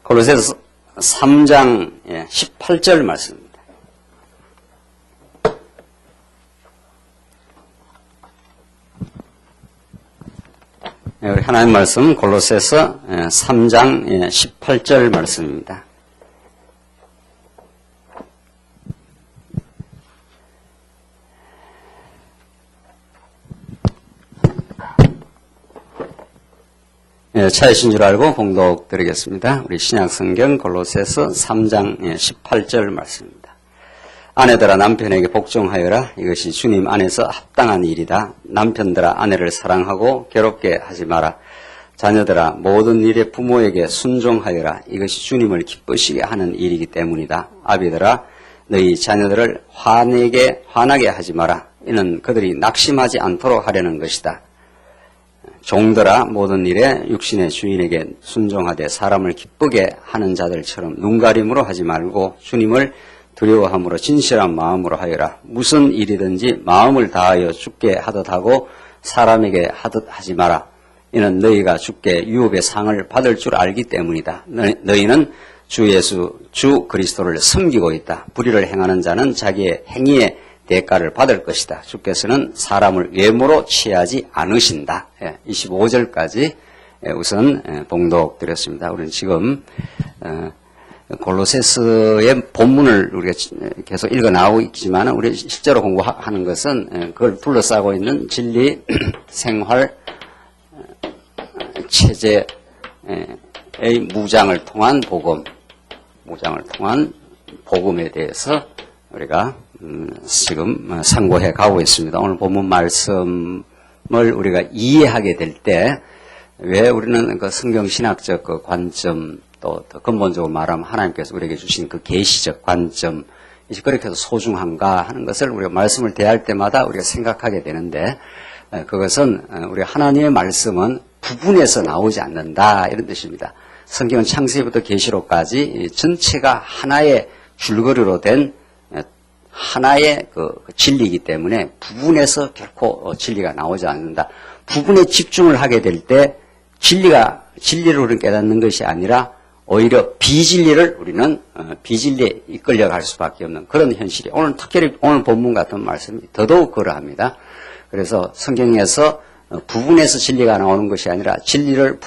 골로새서 3장 18절 말씀입니다. 우리 하나님 말씀 골로새서 3장 18절 말씀입니다. 차이신 줄 알고 봉독 드리겠습니다. 우리 신약성경 골로새서 3장 18절 말씀입니다. 아내들아 남편에게 복종하여라. 이것이 주님 안에서 합당한 일이다. 남편들아 아내를 사랑하고 괴롭게 하지 마라. 자녀들아 모든 일에 부모에게 순종하여라. 이것이 주님을 기쁘시게 하는 일이기 때문이다. 아비들아 너희 자녀들을 화나게 하지 마라. 이는 그들이 낙심하지 않도록 하려는 것이다. 종들아 모든 일에 육신의 주인에게 순종하되 사람을 기쁘게 하는 자들처럼 눈가림으로 하지 말고 주님을 두려워함으로 진실한 마음으로 하여라. 무슨 일이든지 마음을 다하여 주께 하듯 하고 사람에게 하듯 하지 마라. 이는 너희가 주께 유업의 상을 받을 줄 알기 때문이다. 너희는 주 예수 주 그리스도를 섬기고 있다. 불의를 행하는 자는 자기의 행위의 대가를 받을 것이다. 주께서는 사람을 외모로 취하지 않으신다. 25절까지 우선 봉독드렸습니다. 우리는 지금 골로새서의 본문을 우리가 계속 읽어 나오고 있지만 우리 실제로 공부하는 것은 그걸 둘러싸고 있는 진리, 생활, 체제의 무장을 통한 복음에 대해서 우리가 지금 상고해 가고 있습니다. 오늘 본문 말씀을 우리가 이해하게 될 때 왜 우리는 그 성경신학적 그 관점 또 더 근본적으로 말하면 하나님께서 우리에게 주신 그 계시적 관점 이제 그렇게 해서 소중한가 하는 것을 우리가 말씀을 대할 때마다 우리가 생각하게 되는데 그것은 우리 하나님의 말씀은 부분에서 나오지 않는다 이런 뜻입니다. 성경은 창세기부터 계시록까지 전체가 하나의 줄거리로 된 하나의 그 진리이기 때문에 부분에서 결코 진리가 나오지 않는다. 부분에 집중을 하게 될 때 진리를 우리는 깨닫는 것이 아니라 오히려 비진리를 우리는 비진리에 이끌려갈 수밖에 없는 그런 현실이 특별히 오늘 본문 같은 말씀이 더더욱 그러합니다. 그래서 성경에서 부분에서 진리가 나오는 것이 아니라 진리를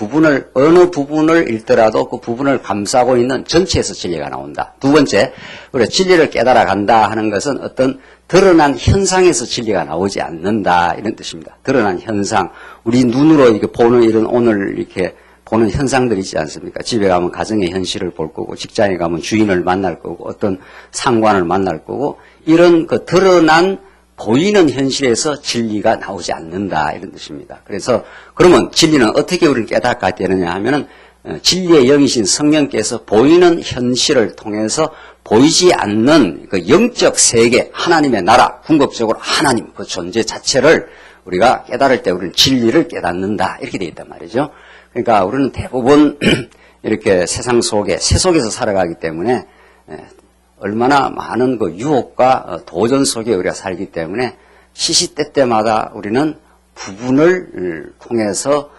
어느 부분을 읽더라도 그 부분을 감싸고 있는 전체에서 진리가 나온다. 두 번째, 우리가 진리를 깨달아 간다 하는 것은 어떤 드러난 현상에서 진리가 나오지 않는다 이런 뜻입니다. 드러난 현상, 우리 눈으로 이렇게 보는 이런 오늘 이렇게 보는 현상들이 있지 않습니까? 집에 가면 가정의 현실을 볼 거고, 직장에 가면 주인을 만날 거고, 어떤 상관을 만날 거고, 이런 그 드러난 보이는 현실에서 진리가 나오지 않는다 이런 뜻입니다. 그래서 그러면 진리는 어떻게 우리를 깨닫게 되느냐 하면은 진리의 영이신 성령께서 보이는 현실을 통해서 보이지 않는 그 영적 세계 하나님의 나라 궁극적으로 하나님 그 존재 자체를 우리가 깨달을 때 우리는 진리를 깨닫는다 이렇게 되어 있단 말이죠. 그러니까 우리는 대부분 이렇게 세상 속에 세 속에서 살아가기 때문에 얼마나 많은 그 유혹과 도전 속에 우리가 살기 때문에 시시때때마다 우리는 부분을 통해서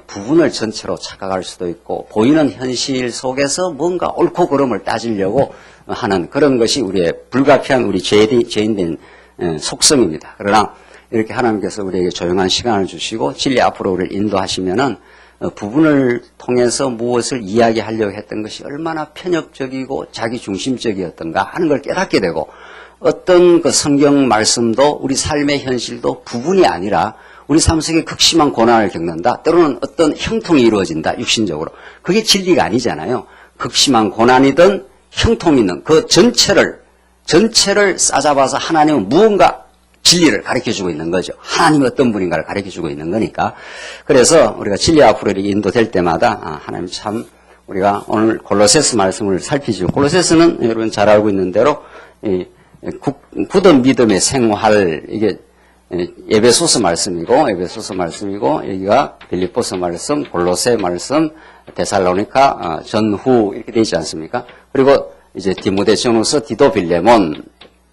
부분을 전체로 착각할 수도 있고 보이는 현실 속에서 뭔가 옳고 그름을 따지려고 하는 그런 것이 우리의 불가피한 우리 죄인된 속성입니다. 그러나 이렇게 하나님께서 우리에게 조용한 시간을 주시고 진리 앞으로 우리를 인도하시면은 부분을 통해서 무엇을 이야기하려고 했던 것이 얼마나 편협적이고 자기중심적이었던가 하는 걸 깨닫게 되고 어떤 그 성경 말씀도 우리 삶의 현실도 부분이 아니라 우리 삶 속에 극심한 고난을 겪는다. 때로는 어떤 형통이 이루어진다. 육신적으로. 그게 진리가 아니잖아요. 극심한 고난이든 형통이 있는 그 전체를 싸잡아서 하나님은 무언가 진리를 가르쳐주고 있는 거죠. 하나님이 어떤 분인가를 가르쳐주고 있는 거니까. 그래서 우리가 진리 앞으로 인도될 때마다 하나님 참 우리가 오늘 골로새서 말씀을 살피죠. 골로새서는 여러분 잘 알고 있는 대로 굳은 믿음의 생활 이게 에베소서 말씀이고 여기가 빌립보서 말씀, 골로새 말씀, 데살로니가 전후 이렇게 되어 있지 않습니까? 그리고 이제 디모데전후서, 디도, 빌레몬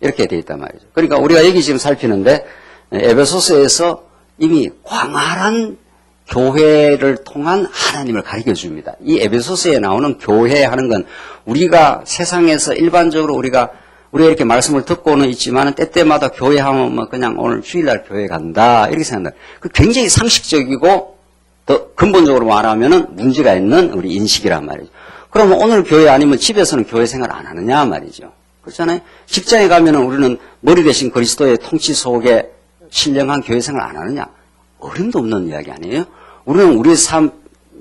이렇게 되어 있단 말이죠. 그러니까 우리가 여기 지금 살피는데 에베소서에서 이미 광활한 교회를 통한 하나님을 가르쳐 줍니다. 이 에베소서에 나오는 교회 하는 건 우리가 세상에서 일반적으로 우리가 이렇게 말씀을 듣고는 있지만 때때마다 교회 하면 뭐 그냥 오늘 주일날 교회 간다 이렇게 생각합니다. 그 굉장히 상식적이고 더 근본적으로 말하면은 문제가 있는 우리 인식이란 말이죠. 그러면 오늘 교회 아니면 집에서는 교회 생활 안 하느냐 말이죠. 그렇잖아요. 직장에 가면은 우리는 머리 대신 그리스도의 통치 속에 신령한 교회 생활 안 하느냐? 어림도 없는 이야기 아니에요? 우리는 우리의 삶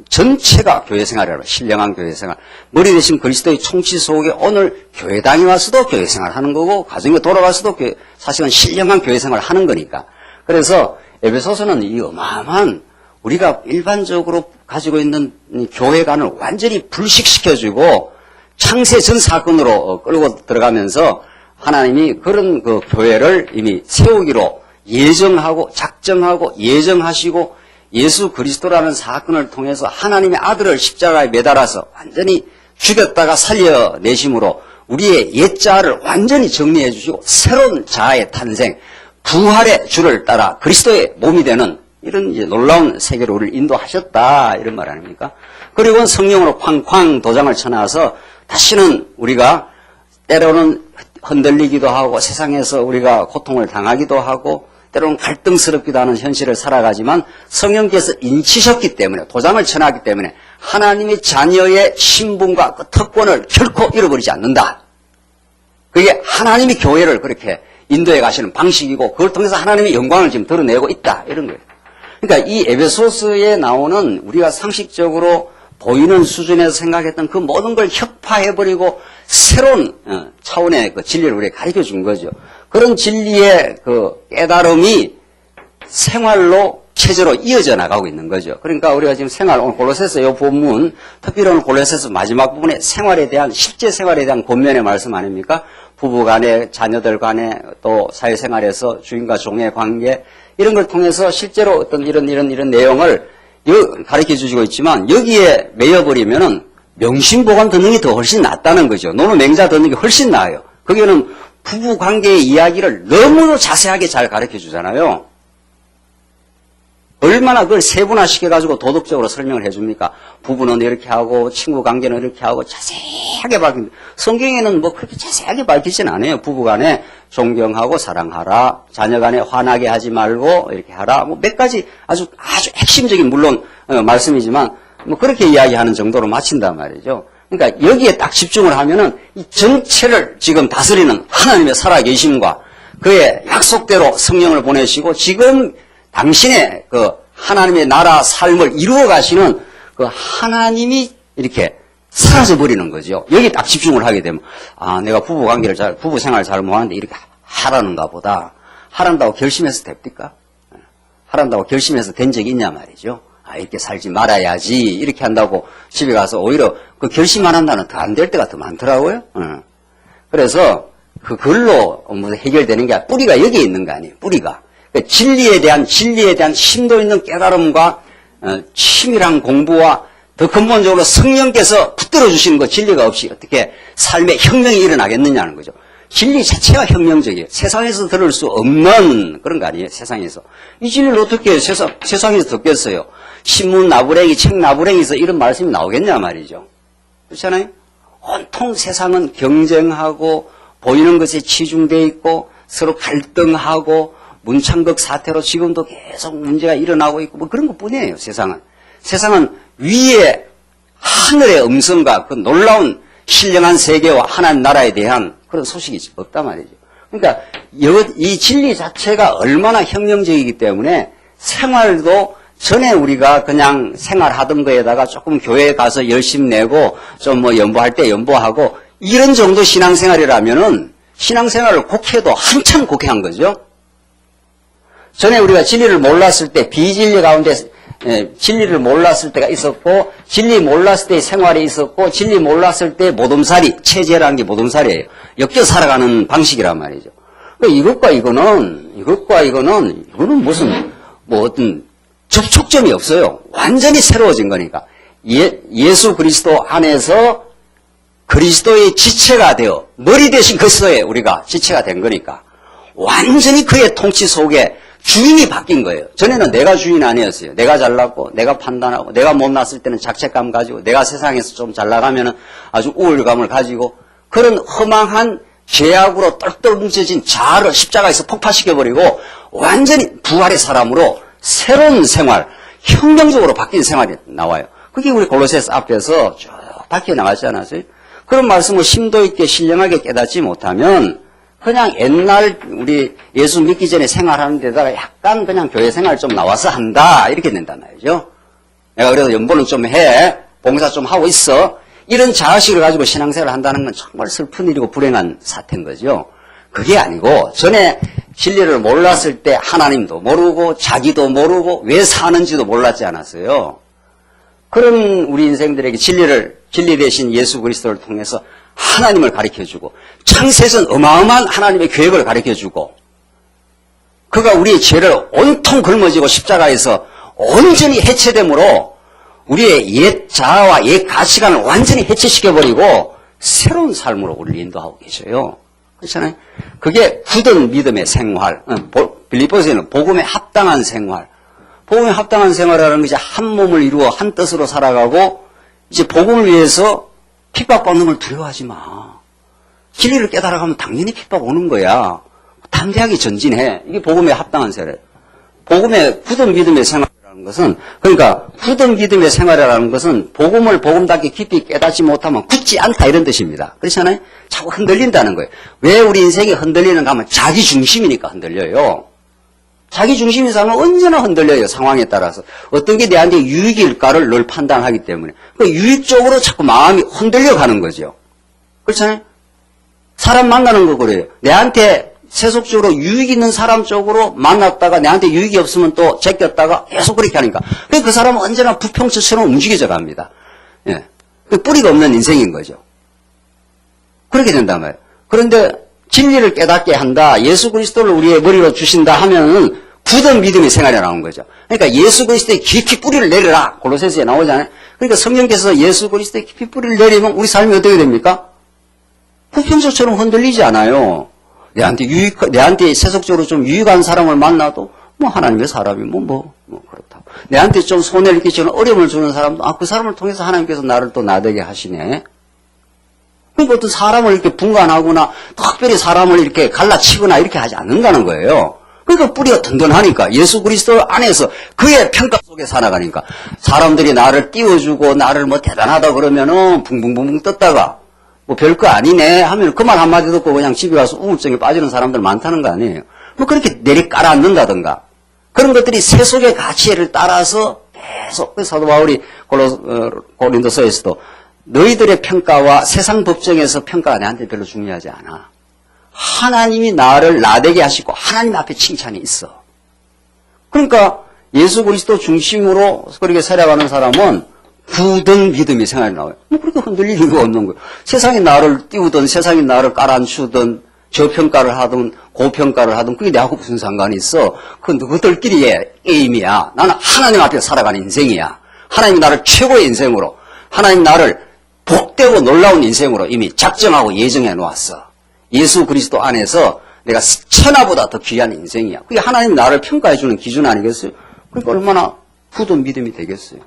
전체가 교회 생활이라고 신령한 교회 생활. 머리 대신 그리스도의 통치 속에 오늘 교회 다녀와서도 교회 생활 하는 거고 가정에 돌아가서도 사실은 신령한 교회 생활 하는 거니까. 그래서 에베소서는 이 어마어마한 우리가 일반적으로 가지고 있는 교회관을 완전히 불식시켜주고 창세 전 사건으로 끌고 들어가면서 하나님이 그런 그 교회를 이미 세우기로 예정하고 작정하고 예정하시고 예수 그리스도라는 사건을 통해서 하나님의 아들을 십자가에 매달아서 완전히 죽였다가 살려내심으로 우리의 옛자를 완전히 정리해 주시고 새로운 자아의 탄생, 부활의 주를 따라 그리스도의 몸이 되는 이런 이제 놀라운 세계로 우리를 인도하셨다 이런 말 아닙니까? 그리고 성령으로 쾅쾅 도장을 쳐놔서 다시는 우리가 때로는 흔들리기도 하고 세상에서 우리가 고통을 당하기도 하고 때로는 갈등스럽기도 하는 현실을 살아가지만 성령께서 인치셨기 때문에 도장을 쳐놨기 때문에 하나님의 자녀의 신분과 그 특권을 결코 잃어버리지 않는다. 그게 하나님이 교회를 그렇게 인도해 가시는 방식이고 그걸 통해서 하나님의 영광을 지금 드러내고 있다 이런 거예요. 그러니까 이 에베소서에 나오는 우리가 상식적으로 보이는 수준에서 생각했던 그 모든 걸 혁파해버리고 새로운 차원의 그 진리를 우리에게 가르쳐 준 거죠. 그런 진리의 그 깨달음이 생활로 체제로 이어져 나가고 있는 거죠. 그러니까 우리가 지금 생활, 오늘 골로새서 이 본문, 특별히 오늘 골로새서 마지막 부분에 생활에 대한, 실제 생활에 대한 권면의 말씀 아닙니까? 부부 간에, 자녀들 간에, 또 사회생활에서 주인과 종의 관계, 이런 걸 통해서 실제로 어떤 이런 내용을 가르쳐 주시고 있지만, 여기에 매여버리면은 명심보관 듣는 게 더 훨씬 낫다는 거죠. 노는 맹자 듣는 게 훨씬 나아요. 거기는 부부 관계의 이야기를 너무도 자세하게 잘 가르쳐 주잖아요. 얼마나 그걸 세분화시켜가지고 도덕적으로 설명을 해줍니까? 부부는 이렇게 하고, 친구 관계는 이렇게 하고, 자세하게 밝힙니다. 성경에는 뭐 그렇게 자세하게 밝히진 않아요. 부부 간에 존경하고 사랑하라, 자녀 간에 화나게 하지 말고, 이렇게 하라. 뭐 몇 가지 아주 핵심적인, 물론, 말씀이지만, 뭐 그렇게 이야기하는 정도로 마친단 말이죠. 그러니까 여기에 딱 집중을 하면은 이 전체를 지금 다스리는 하나님의 살아계심과 그의 약속대로 성령을 보내시고 지금 당신의 그 하나님의 나라 삶을 이루어 가시는 그 하나님이 이렇게 사라져 버리는 거죠. 여기 딱 집중을 하게 되면 아, 내가 부부 생활 잘 못하는데 이렇게 하라는가 보다. 하란다고 결심해서 됩니까? 하란다고 결심해서 된 적이 있냐 말이죠. 아, 이렇게 살지 말아야지. 이렇게 한다고 집에 가서 오히려 그 결심 안 한다는 더 안 될 때가 더 많더라고요. 그래서 그걸로 뭐 해결되는 게 아니라 뿌리가 여기에 있는 거 아니에요. 뿌리가. 그러니까 진리에 대한 심도 있는 깨달음과 치밀한 공부와 더 근본적으로 성령께서 붙들어 주시는 거 진리가 없이 어떻게 삶의 혁명이 일어나겠느냐는 거죠. 진리 자체가 혁명적이에요. 세상에서 들을 수 없는 그런 거 아니에요. 세상에서. 이 진리를 어떻게 세상에서 듣겠어요. 신문 나부랭이, 책 나부랭이에서 이런 말씀이 나오겠냐 말이죠. 그렇잖아요. 온통 세상은 경쟁하고 보이는 것에 치중되어 있고 서로 갈등하고 문창극 사태로 지금도 계속 문제가 일어나고 있고 뭐 그런 것뿐이에요. 세상은 위에 하늘의 음성과 그 놀라운 신령한 세계와 하나님 나라에 대한 그런 소식이 없단 말이죠. 그러니까 이 진리 자체가 얼마나 혁명적이기 때문에 생활도 전에 우리가 그냥 생활하던 거에다가 조금 교회에 가서 열심 내고 좀 뭐 연보할 때 연보하고 이런 정도 신앙생활이라면은 신앙생활을 곡해도 한참 곡해한 거죠. 전에 우리가 진리를 몰랐을 때 비진리 가운데 진리를 몰랐을 때가 있었고 진리 몰랐을 때의 생활이 있었고 진리 몰랐을 때의 모dom살이 체제라는 게 모dom살이에요. 엮여 살아가는 방식이란 말이죠. 이것과 이거는 무슨 뭐 어떤 접촉점이 없어요. 완전히 새로워진 거니까. 예수 그리스도 안에서 그리스도의 지체가 되어 머리 대신 그리스도의 우리가 지체가 된 거니까 완전히 그의 통치 속에 주인이 바뀐 거예요. 전에는 내가 주인 아니었어요. 내가 잘났고, 내가 판단하고, 내가 못났을 때는 자책감 가지고, 내가 세상에서 좀 잘 나가면은 아주 우월감을 가지고, 그런 허망한 죄악으로 똘똘 뭉쳐진 자아를 십자가에서 폭파시켜버리고, 완전히 부활의 사람으로 새로운 생활, 혁명적으로 바뀐 생활이 나와요. 그게 우리 골로새서 앞에서 쭉 밝혀 나가지 않았어요? 그런 말씀을 심도 있게 신령하게 깨닫지 못하면 그냥 옛날 우리 예수 믿기 전에 생활하는 데다가 약간 그냥 교회 생활 좀 나와서 한다 이렇게 된단 말이죠. 내가 그래도 연보는 좀 해, 봉사 좀 하고 있어, 이런 자아식을 가지고 신앙생활을 한다는 건 정말 슬픈 일이고 불행한 사태인 거죠. 그게 아니고 전에 진리를 몰랐을 때 하나님도 모르고 자기도 모르고 왜 사는지도 몰랐지 않았어요. 그런 우리 인생들에게 진리 대신 예수 그리스도를 통해서 하나님을 가르쳐주고, 창세에서는 어마어마한 하나님의 계획을 가르쳐주고, 그가 우리의 죄를 온통 걸머지고 십자가에서 온전히 해체됨으로 우리의 옛 자아와 옛 가치관을 완전히 해체시켜버리고 새로운 삶으로 우리를 인도하고 계셔요. 그렇잖아요. 그게 굳은 믿음의 생활, 빌립보서에는 복음에 합당한 생활, 복음에 합당한 생활이라는 게 이제 한 몸을 이루어 한 뜻으로 살아가고, 이제 복음을 위해서 핍박받는 걸 두려워하지 마. 진리를 깨달아가면 당연히 핍박 오는 거야. 담대하게 전진해. 이게 복음에 합당한 생활이에요. 복음의 굳은 믿음의 생활이라는 것은, 그러니까 굳은 믿음의 생활이라는 것은 복음을 복음답게 깊이 깨닫지 못하면 굳지 않다 이런 뜻입니다. 그렇잖아요? 자꾸 흔들린다는 거예요. 왜 우리 인생이 흔들리는가 하면 자기 중심이니까 흔들려요. 자기 중심이 사람은 언제나 흔들려요. 상황에 따라서. 어떤 게 내한테 유익일까를 늘 판단하기 때문에. 그 유익적으로 자꾸 마음이 흔들려 가는 거죠. 그렇잖아요? 사람 만나는 거 그래요. 내한테 세속적으로 유익 있는 사람 쪽으로 만났다가 내한테 유익이 없으면 또 제꼈다가 계속 그렇게 하니까. 그 사람은 언제나 부평처처럼 움직여져 갑니다. 예. 그 뿌리가 없는 인생인 거죠. 그렇게 된단 말이에요. 그런데 진리를 깨닫게 한다, 예수 그리스도를 우리의 머리로 주신다 하면은 굳은 믿음의 생활이 나오는 거죠. 그러니까 예수 그리스도의 깊이 뿌리를 내려라. 골로새서에 나오잖아요. 그러니까 성령께서 예수 그리스도의 깊이 뿌리를 내리면 우리 삶이 어떻게 됩니까? 부평소처럼 흔들리지 않아요. 내한테 세속적으로 좀 유익한 사람을 만나도 뭐 하나님의 사람이 뭐 그렇다고. 내한테 좀 손해를 끼치는 어려움을 주는 사람도 그 사람을 통해서 하나님께서 나를 또 나되게 하시네. 그러니까 어떤 사람을 이렇게 분간하거나 특별히 사람을 이렇게 갈라치거나 이렇게 하지 않는다는 거예요. 그러니까 뿌리가 든든하니까, 예수 그리스도 안에서 그의 평가 속에 살아가니까, 사람들이 나를 띄워주고 나를 뭐 대단하다 그러면은 붕붕붕붕 떴다가 뭐 별거 아니네 하면 그 말 한마디 듣고 그냥 집에 가서 우울증에 빠지는 사람들 많다는 거 아니에요. 뭐 그렇게 내리 깔아앉는다든가 그런 것들이 세속의 가치를 따라서 계속, 사도 바울이 고린도서에서도 너희들의 평가와 세상 법정에서 평가가 내한테 별로 중요하지 않아. 하나님이 나를 나되게 하시고 하나님 앞에 칭찬이 있어. 그러니까 예수 그리스도 중심으로 그렇게 살아가는 사람은 굳은 믿음이 생활이 나와요. 뭐 그렇게 흔들릴 이유가 없는 거예요. 세상이 나를 띄우든 세상이 나를 깔아앉히든 저평가를 하든 고평가를 하든 그게 내하고 무슨 상관이 있어. 그건 그들끼리의 게임이야. 나는 하나님 앞에 살아가는 인생이야. 하나님이 나를 최고의 인생으로, 하나님 나를 복되고 놀라운 인생으로 이미 작정하고 예정해 놓았어. 예수 그리스도 안에서 내가 천하보다 더 귀한 인생이야. 그게 하나님 나를 평가해 주는 기준 아니겠어요? 그러니까 얼마나 굳은 믿음이 되겠어요.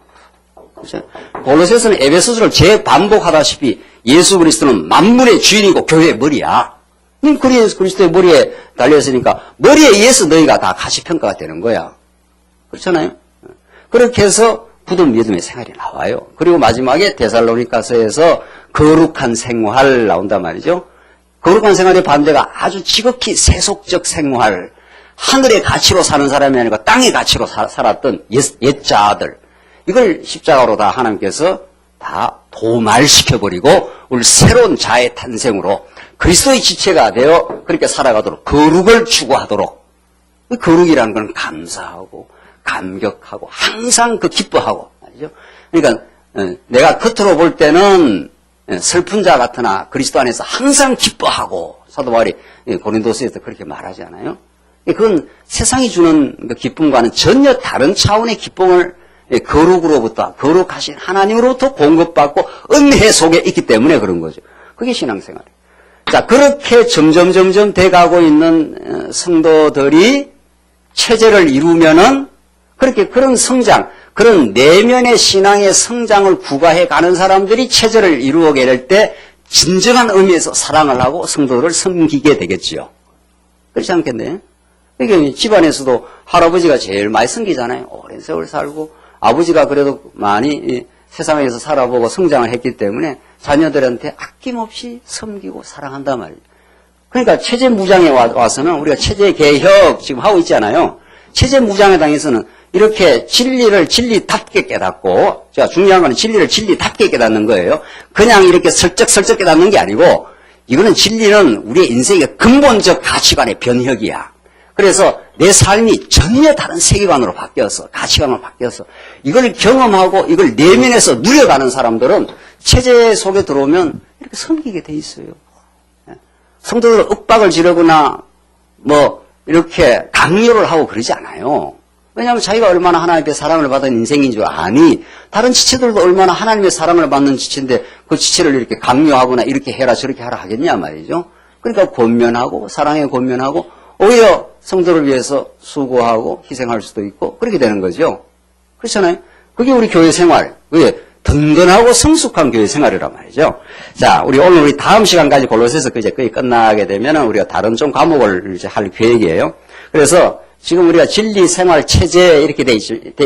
그렇죠? 골로새서는 에베소서를 재반복하다시피 예수 그리스도는 만물의 주인이고 교회의 머리야. 그리스도의 머리에 달려있으니까 머리에 의해서 너희가 다 가시평가가 되는 거야. 그렇잖아요? 그렇게 해서 굳은 믿음의 생활이 나와요. 그리고 마지막에 데살로니가서에서 거룩한 생활 나온단 말이죠. 거룩한 생활의 반대가 아주 지극히 세속적 생활, 하늘의 가치로 사는 사람이 아니고 땅의 가치로 살았던 옛자아들, 이걸 십자가로 다 하나님께서 다 도말시켜버리고 우리 새로운 자의 탄생으로 그리스도의 지체가 되어 그렇게 살아가도록 거룩을 추구하도록. 거룩이라는 건 감사하고 감격하고 항상 기뻐하고 말이죠. 그러니까 내가 겉으로 볼 때는 슬픈 자 같으나 그리스도 안에서 항상 기뻐하고, 사도 바울이 고린도서에서 그렇게 말하지 않아요? 그건 세상이 주는 그 기쁨과는 전혀 다른 차원의 기쁨을 거룩으로부터, 거룩하신 하나님으로부터 공급받고 은혜 속에 있기 때문에 그런 거죠. 그게 신앙생활이에요. 자, 그렇게 점점 돼가고 있는 성도들이 체제를 이루면은 그렇게 그런 성장, 그런 내면의 신앙의 성장을 구가해 가는 사람들이 체제를 이루게 될 때 진정한 의미에서 사랑을 하고 성도들을 섬기게 되겠지요. 그렇지 않겠네? 그러니까 집안에서도 할아버지가 제일 많이 섬기잖아요. 오랜 세월 살고 아버지가 그래도 많이 세상에서 살아보고 성장을 했기 때문에 자녀들한테 아낌없이 섬기고 사랑한단 말이에요. 그러니까 체제 무장에 와서는 우리가 체제 개혁 지금 하고 있잖아요. 체제 무장에 당해서는 이렇게 진리를 진리답게 깨닫고, 제가 중요한 건 진리를 진리답게 깨닫는 거예요. 그냥 이렇게 슬쩍슬쩍 깨닫는 게 아니고, 이거는 진리는 우리의 인생의 근본적 가치관의 변혁이야. 그래서 내 삶이 전혀 다른 세계관으로 바뀌어서, 가치관으로 바뀌어서, 이걸 경험하고 이걸 내면에서 누려가는 사람들은 체제 속에 들어오면 이렇게 섬기게 돼 있어요. 성도들 윽박을 지르거나 뭐 이렇게 강요를 하고 그러지 않아요. 왜냐하면 자기가 얼마나 하나님의 사랑을 받은 인생인 줄 아니, 다른 지체들도 얼마나 하나님의 사랑을 받는 지체인데 그 지체를 이렇게 강요하거나 이렇게 해라 저렇게 하라 하겠냐 말이죠. 그러니까 권면하고 사랑에 권면하고 오히려 성도를 위해서 수고하고 희생할 수도 있고 그렇게 되는 거죠. 그렇잖아요. 그게 우리 교회 생활, 그게 든든하고 성숙한 교회 생활이란 말이죠. 자, 우리 다음 시간까지 골로새서 이제 거의 끝나게 되면은 우리가 다른 좀 과목을 이제 할 계획이에요. 그래서 지금 우리가 진리 생활 체제 이렇게 돼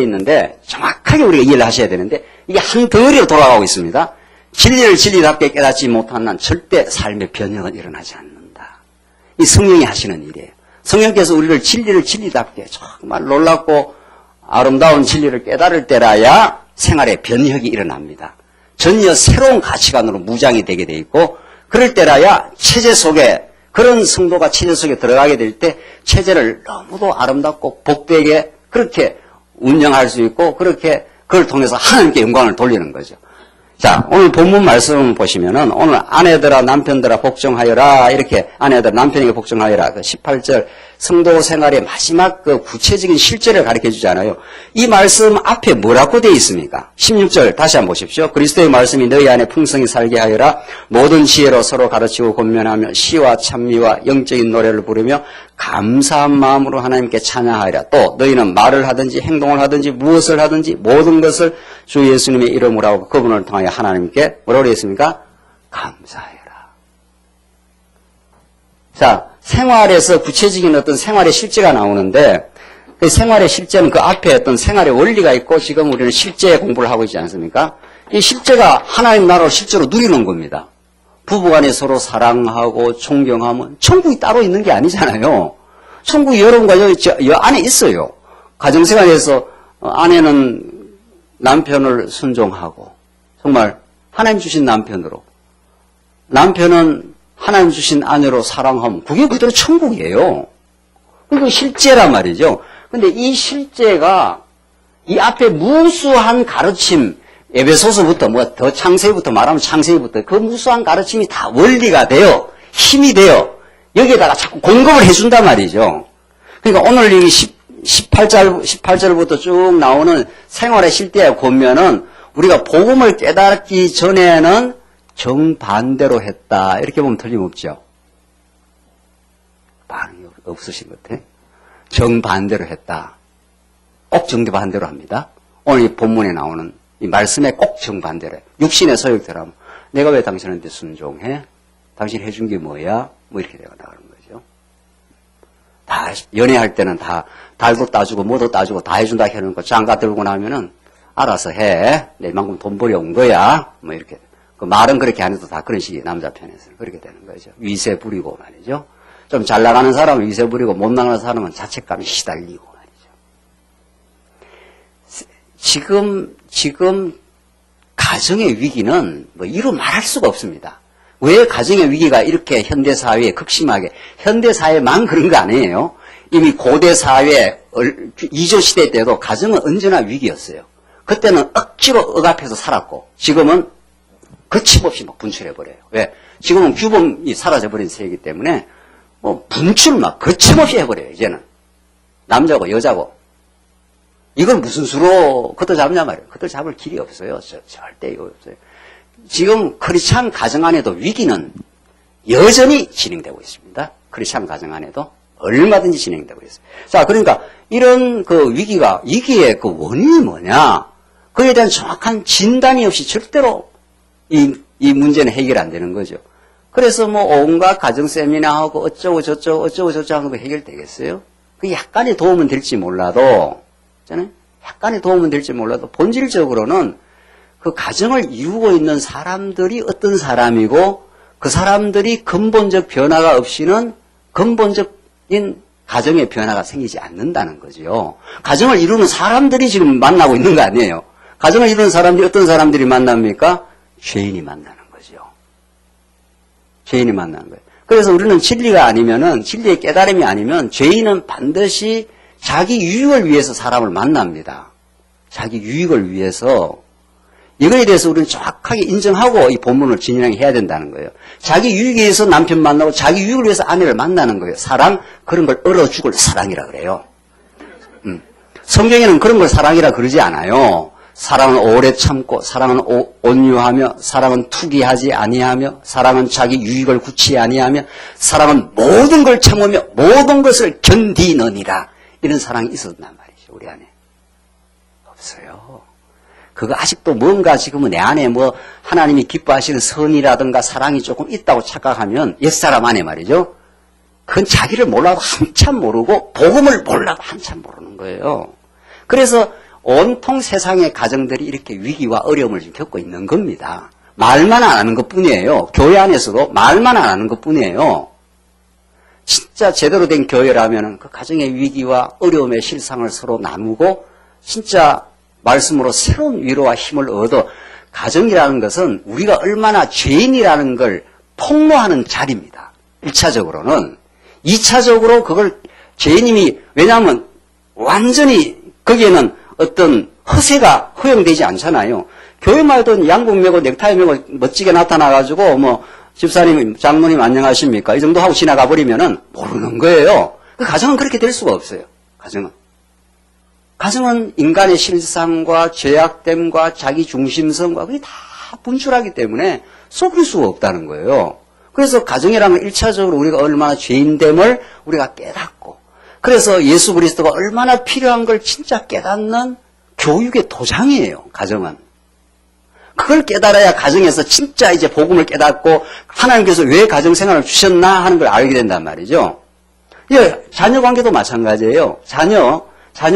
있는데 정확하게 우리가 이해를 하셔야 되는데 이게 한 덩어리로 돌아가고 있습니다. 진리를 진리답게 깨닫지 못한 한 절대 삶의 변혁은 일어나지 않는다. 이 성령이 하시는 일이에요. 성령께서 우리를 진리를 진리답게 정말 놀랍고 아름다운 진리를 깨달을 때라야 생활의 변혁이 일어납니다. 전혀 새로운 가치관으로 무장이 되게 돼 있고 그럴 때라야 체제 속에 그런 성도가 체제 속에 들어가게 될 때 체제를 너무도 아름답고 복되게 그렇게 운영할 수 있고 그렇게 그걸 통해서 하나님께 영광을 돌리는 거죠. 자, 오늘 본문 말씀 보시면은 오늘 아내들아 남편들아 복종하여라 이렇게 아내들 남편에게 복종하여라 그 18절 성도 생활의 마지막 그 구체적인 실제를 가르쳐 주잖아요. 이 말씀 앞에 뭐라고 되어 있습니까? 16절 다시 한번 보십시오. 그리스도의 말씀이 너희 안에 풍성히 살게 하여라. 모든 지혜로 서로 가르치고 권면하며 시와 찬미와 영적인 노래를 부르며 감사한 마음으로 하나님께 찬양하여라. 또 너희는 말을 하든지 행동을 하든지 무엇을 하든지 모든 것을 주 예수님의 이름으로 하고 그분을 통하여 하나님께 뭐라고 되었습니까? 감사해라. 자, 생활에서 구체적인 어떤 생활의 실제가 나오는데 그 생활의 실제는 그 앞에 어떤 생활의 원리가 있고 지금 우리는 실제 공부를 하고 있지 않습니까? 이 실제가 하나님 나라를 실제로 누리는 겁니다. 부부간에 서로 사랑하고 존경하면 천국이 따로 있는 게 아니잖아요. 천국이 여러분과 여 안에 있어요. 가정생활에서 아내는 남편을 순종하고 정말 하나님 주신 남편으로 남편은 하나님 주신 아내로 사랑하면 그게 그대로 천국이에요. 그게 실제란 말이죠. 근데 이 실제가 이 앞에 무수한 가르침 에베소서부터 뭐 더 창세기부터 말하면 창세기부터 그 무수한 가르침이 다 원리가 되어 힘이 되어 여기에다가 자꾸 공급을 해준단 말이죠. 그러니까 오늘 이 18절부터 쭉 나오는 생활의 실제의 권면은 우리가 복음을 깨닫기 전에는 정반대로 했다. 이렇게 보면 틀림없죠. 반응이 없으신 것 같아요. 정반대로 했다. 꼭 정반대로 합니다. 오늘 이 본문에 나오는 이 말씀에 꼭 정반대로 해요. 육신의 소욕대로 내가 왜 당신한테 순종해? 당신 해준 게 뭐야? 뭐 이렇게 되어 나가는 거죠. 다 연애할 때는 다 달도 따주고 뭐도 따주고 다 해준다 해놓고 장가 들고 나면은 알아서 해. 내만큼 돈 벌여온 거야. 뭐 이렇게. 그 말은 그렇게 안 해도 다 그런 식이 남자 편에서는 그렇게 되는 거죠. 위세 부리고 말이죠. 좀 잘 나가는 사람은 위세 부리고 못 나가는 사람은 자책감이 시달리고 말이죠. 지금 가정의 위기는 뭐 이루 말할 수가 없습니다. 왜 가정의 위기가 이렇게 현대사회에 극심하게, 현대사회만 그런 거 아니에요. 이미 고대사회, 이조시대 때도 가정은 언제나 위기였어요. 그때는 억지로 억압해서 살았고, 지금은 거침없이 막 분출해버려요. 왜? 지금은 규범이 사라져버린 세계이기 때문에, 뭐, 분출 막 거침없이 해버려요, 이제는. 남자고, 여자고. 이걸 무슨 수로 그들 잡냐 말이에요. 그들 잡을 길이 없어요. 절대 이거 없어요. 지금 크리스찬 가정 안에도 위기는 여전히 진행되고 있습니다. 크리스찬 가정 안에도 얼마든지 진행되고 있어요. 자, 그러니까 이런 그 위기의 그 원인이 뭐냐? 그에 대한 정확한 진단이 없이 절대로 이 문제는 해결 안 되는 거죠. 그래서 뭐 온갖 가정 세미나하고 어쩌고 저쩌고 하는 거 해결되겠어요? 그 약간의 도움은 될지 몰라도, 약간의 도움은 될지 몰라도 본질적으로는 그 가정을 이루고 있는 사람들이 어떤 사람이고 그 사람들이 근본적 변화가 없이는 근본적인 가정의 변화가 생기지 않는다는 거죠. 가정을 이루는 사람들이 지금 만나고 있는 거 아니에요. 가정을 이루는 사람들이 어떤 사람들이 만납니까? 죄인이 만나는 거죠. 죄인이 만나는 거예요. 그래서 우리는 진리의 깨달음이 아니면 죄인은 반드시 자기 유익을 위해서 사람을 만납니다. 자기 유익을 위해서. 이거에 대해서 우리는 정확하게 인정하고 이 본문을 진행해야 된다는 거예요. 자기 유익에 의해서 남편 만나고 자기 유익을 위해서 아내를 만나는 거예요. 사랑, 그런 걸 얼어 죽을 사랑이라 그래요. 성경에는 그런 걸 사랑이라 그러지 않아요. 사랑은 오래 참고, 사랑은 온유하며, 사랑은 투기하지 아니하며, 사랑은 자기 유익을 굳이 아니하며, 사랑은 모든 걸 참으며 모든 것을 견디느니라. 이런 사랑이 있었단 말이죠. 우리 안에. 없어요. 그거 아직도 뭔가 지금은 내 안에 뭐 하나님이 기뻐하시는 선이라든가 사랑이 조금 있다고 착각하면 옛사람 안에 말이죠. 그건 자기를 몰라도 한참 모르고 복음을 몰라도 한참 모르는 거예요. 그래서 온통 세상의 가정들이 이렇게 위기와 어려움을 지금 겪고 있는 겁니다. 말만 안 하는 것뿐이에요. 교회 안에서도 말만 안 하는 것뿐이에요. 진짜 제대로 된 교회라면 그 가정의 위기와 어려움의 실상을 서로 나누고 진짜 말씀으로 새로운 위로와 힘을 얻어 가정이라는 것은 우리가 얼마나 죄인이라는 걸 폭로하는 자리입니다. 1차적으로는. 2차적으로 그걸 죄인임이 왜냐하면 완전히 거기에는 어떤 허세가 허용되지 않잖아요. 교회 말도 양복 메고 넥타이 메고 멋지게 나타나가지고 뭐 집사님, 장로님 안녕하십니까? 이 정도 하고 지나가 버리면은 모르는 거예요. 그 가정은 그렇게 될 수가 없어요. 가정은 인간의 실상과 죄악됨과 자기 중심성과 그게 다 분출하기 때문에 속일 수가 없다는 거예요. 그래서 가정이라는 건 1차적으로 우리가 얼마나 죄인됨을 우리가 깨닫고 그래서 예수 그리스도가 얼마나 필요한 걸 진짜 깨닫는 교육의 도장이에요. 가정은. 그걸 깨달아야 가정에서 진짜 이제 복음을 깨닫고 하나님께서 왜 가정생활을 주셨나 하는 걸 알게 된단 말이죠. 예, 자녀 관계도 마찬가지예요. 자녀